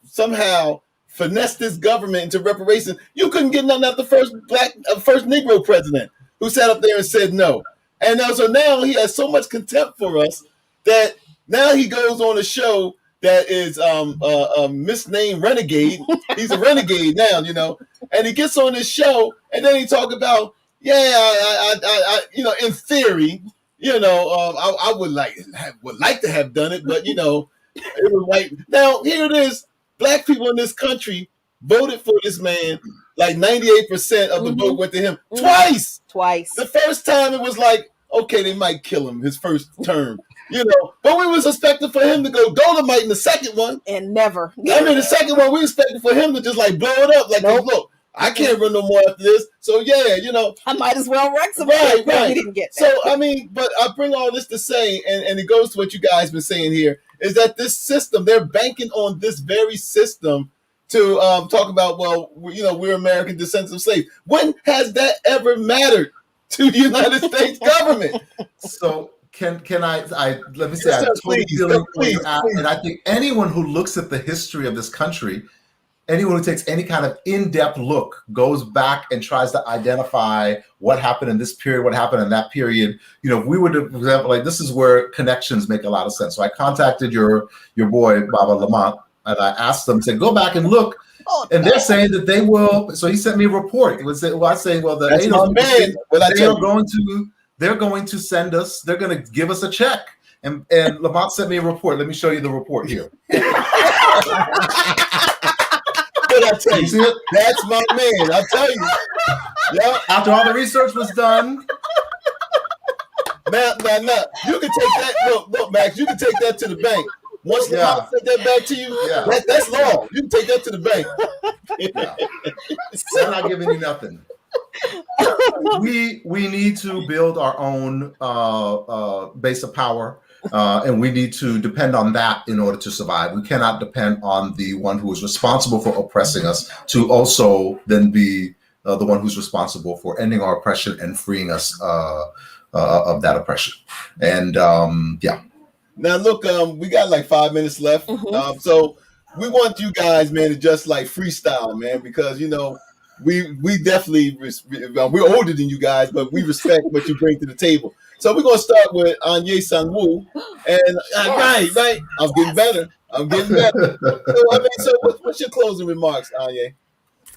somehow finesse this government into reparations. You couldn't get nothing out the first Negro president who sat up there and said no. And so now he has so much contempt for us that now he goes on a show that is misnamed Renegade. He's a renegade now, and he gets on this show and then he talk about, I in theory, I would like to have done it, but it was like, now here it is. Black people in this country voted for this man. Like 98% of the vote went to him twice. The first time it was like, okay, they might kill him his first term, but we was expecting for him to go Dolomite in the second one. And never. The second one, we expected for him to just like blow it up. Like, look, I can't run no more after this. So I might as well wreck some. Right. We didn't get that. So, but I bring all this to say, and it goes to what you guys been saying here, is that this system, they're banking on this very system to talk about, well, we're American descendants of slaves. When has that ever mattered to the United States government? So can I let me say, I totally feel it, and I think anyone who looks at the history of this country anyone who takes any kind of in-depth look goes back and tries to identify what happened in this period, what happened in that period. You know, if we were to, for example, like this is where connections make a lot of sense. So I contacted your boy, Baba Lamont, and I asked them, said, go back and look. And they're saying that they will. So he sent me a report. It was, well, I say, well, the that's my man. They're going to send us. They're going to give us a check. And Lamont sent me a report. Let me show you the report here. I tell you, that's my man. I tell you. Yeah. After all the research was done. Now, you can take that. Look, Max, you can take that to the bank. Once Lamont sent that back to you, that's law. You can take that to the bank. They're not giving you nothing. We need to build our own base of power. And we need to depend on that in order to survive. We cannot depend on the one who is responsible for oppressing us to also then be the one who's responsible for ending our oppression and freeing us of that oppression. And Now look, we got like 5 minutes left. Mm-hmm. So we want you guys, man, to just like freestyle, man, because you know we definitely we're older than you guys, but we respect what you bring to the table. So we're gonna start with Anye Sanwoo, and right, I'm getting better. So what's your closing remarks, Anye?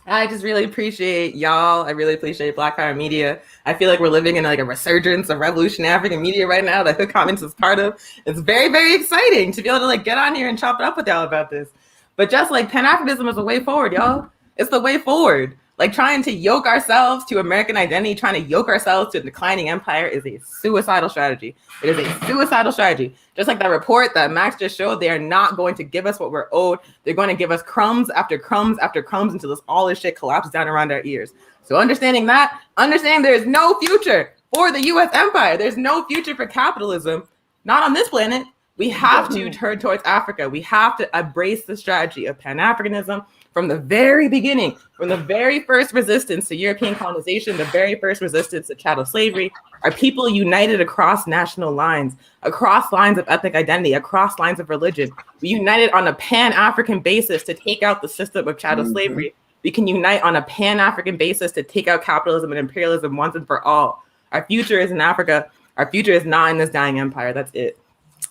I just really appreciate y'all. I really appreciate Black Power Media. I feel like we're living in like a resurgence of revolutionary African media right now that Hood Comments is part of. It's very, very exciting to be able to like get on here and chop it up with y'all about this. But just like Pan-Africanism is the way forward, y'all. It's the way forward. Like trying to yoke ourselves to American identity, trying to yoke ourselves to a declining empire is a suicidal strategy. It is a suicidal strategy. Just like that report that Max just showed, they are not going to give us what we're owed. They're going to give us crumbs after crumbs after crumbs until all this shit collapses down around our ears. So understanding there is no future for the U.S. empire. There's no future for capitalism, not on this planet. We have to turn towards Africa. We have to embrace the strategy of Pan-Africanism from the very beginning, from the very first resistance to European colonization, the very first resistance to chattel slavery. Our people united across national lines, across lines of ethnic identity, across lines of religion. We united on a Pan-African basis to take out the system of chattel slavery. We can unite on a Pan-African basis to take out capitalism and imperialism once and for all. Our future is in Africa. Our future is not in this dying empire. That's it.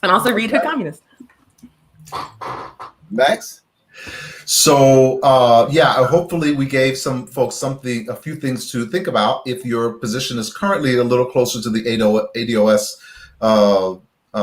And also read Hood Communist. Max? So hopefully we gave some folks a few things to think about. If your position is currently a little closer to the ADOS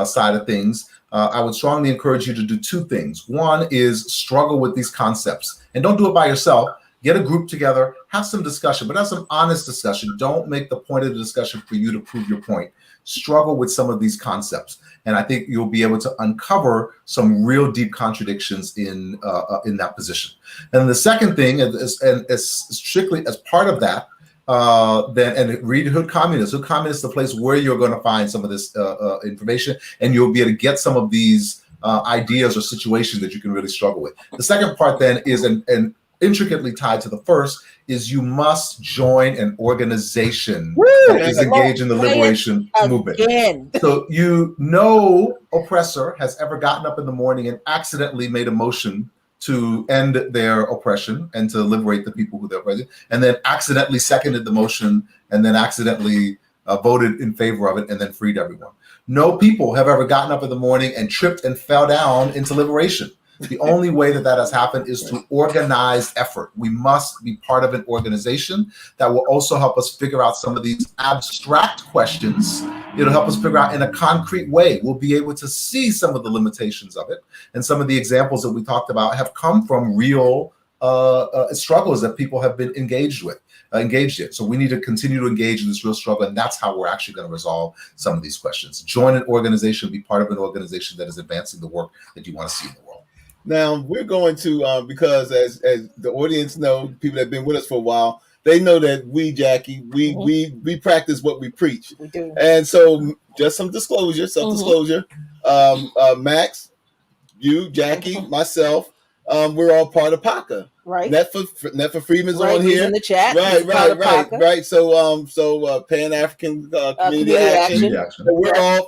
side of things, I would strongly encourage you to do two things. One is struggle with these concepts, and don't do it by yourself. Get a group together, have some discussion, but have some honest discussion. Don't make the point of the discussion for you to prove your point. Struggle with some of these concepts, and I think you'll be able to uncover some real deep contradictions in that position. And the second thing is strictly as part of that, then read Hood Communist. Hood Communist is the place where you're going to find some of this information, and you'll be able to get some of these ideas or situations that you can really struggle with. The second part then is and intricately tied to the first is you must join an organization that is engaged in the liberation movement. So no oppressor has ever gotten up in the morning and accidentally made a motion to end their oppression and to liberate the people who they're oppressing, and then accidentally seconded the motion and then accidentally voted in favor of it and then freed everyone. No people have ever gotten up in the morning and tripped and fell down into liberation. The only way that has happened is through organized effort. We must be part of an organization that will also help us figure out some of these abstract questions. It'll help us figure out in a concrete way. We'll be able to see some of the limitations of it. And some of the examples that we talked about have come from real struggles that people have been engaged in. So we need to continue to engage in this real struggle, and that's how we're actually going to resolve some of these questions. Join an organization, be part of an organization that is advancing the work that you want to see in the world. Now we're going to because as the audience know, people that have been with us for a while, they know that we, Jackie, we practice what we preach. We do. And so just some self-disclosure. Max, you, Jackie, myself, we're all part of PACA. Right. Netfa Freeman's right. on here. He's in the chat. Right. So Pan-African Community Action. So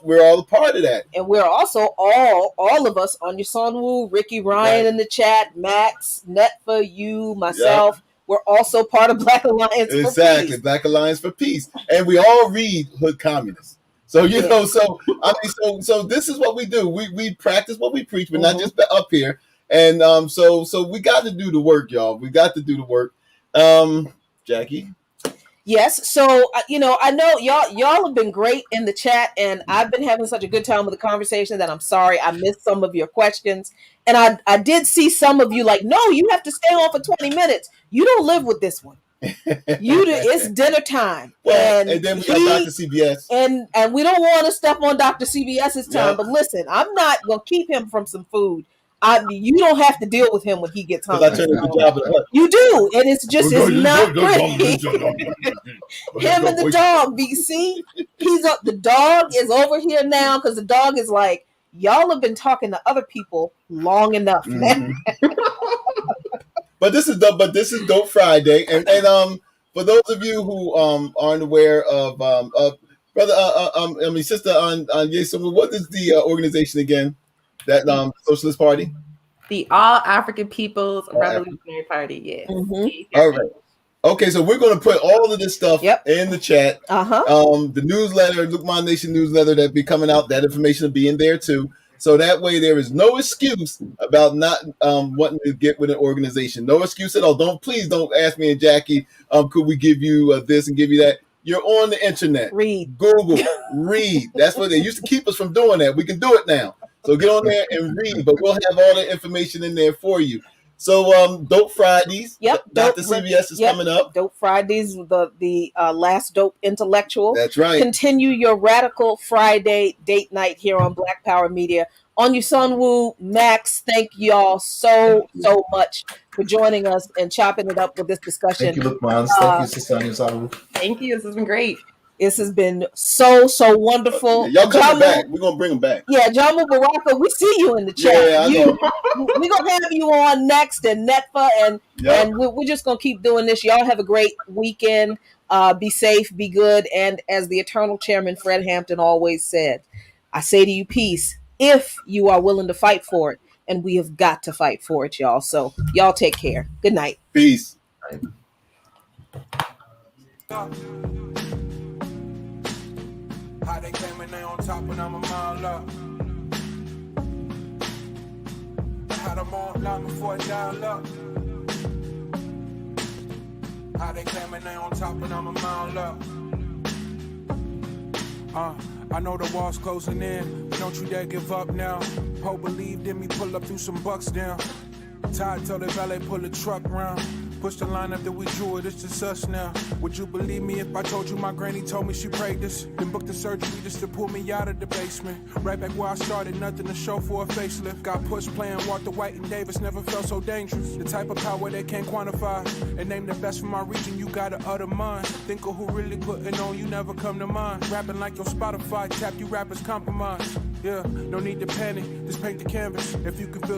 we're all a part of that. And we're also all of us on your Sonwoo, Ricky Ryan in the chat, Max, Netfa, you, myself. Yep. We're also part of Black Alliance for Peace. Exactly, Black Alliance for Peace. And we all read Hood Communists. So, you know, so this is what we do. We practice what we preach, but not just up here. And so we got to do the work, y'all. We got to do the work. Jackie? Yes. So, you know, I know y'all have been great in the chat, and I've been having such a good time with the conversation that I'm sorry I missed some of your questions. And I did see some of you like, no, you have to stay on for 20 minutes. You don't live with this one. It's dinner time. Well, and then we got Dr. CBS. And we don't want to step on Dr. CBS's time. But listen, I'm not going to keep him from some food. You don't have to deal with him when he gets hungry. You do, and it's not pretty. Him and the dog, BC. The dog is over here now because the dog is like, y'all have been talking to other people long enough. But this is Dope Friday, and for those of you who aren't aware of sister on Yesu, what is the organization again? That Socialist Party? The All African People's Revolutionary Party, yeah. All right. Okay, so we're going to put all of this stuff in the chat. The newsletter, Luqman Nation newsletter that be coming out, that information will be in there too. So that way there is no excuse about not wanting to get with an organization. No excuse at all. Please don't ask me and Jackie, could we give you this and give you that? You're on the internet. Read. Google. Read. That's what they used to keep us from doing that. We can do it now. So get on there and read, but we'll have all the information in there for you. So Dope Fridays. Yep. Dr. CBS is coming up. Dope Fridays, the last dope intellectual. That's right. Continue your Radical Friday date night here on Black Power Media. On your Sonwoo, Max, thank y'all so much for joining us and chopping it up with this discussion. Thank you, Luqmans. Thank you, Sisani Sabu. Thank you. This has been great. This has been so wonderful. Y'all coming back. We're going to bring them back. Yeah, Jamu Baraka, we see you in the chat. Yeah, I know. We're going to have you on next, and Netfa, and we're just going to keep doing this. Y'all have a great weekend. Be safe, be good. And as the eternal chairman, Fred Hampton, always said, I say to you, peace, if you are willing to fight for it. And we have got to fight for it, y'all. So y'all take care. Good night. Peace. How they came and they on top when I'm a mile up. I had them on long before I dial up. How they came and they on top when I'm a mile up. I know the wall's closing in, but don't you dare give up now. Poe believed in me, pull up through some bucks down. Todd told the valet pull the truck round. Push the line up that we drew it, it's just us now. Would you believe me if I told you my granny told me she prayed this? Then booked the surgery just to pull me out of the basement. Right back where I started, nothing to show for a facelift. Got pushed playing Walter White and Davis, never felt so dangerous. The type of power they can't quantify. And name the best from my region, you gotta utter mine. Think of who really putting on, you never come to mind. Rapping like your Spotify, tap you rappers compromise. Yeah, no need to panic, just paint the canvas. If you can feel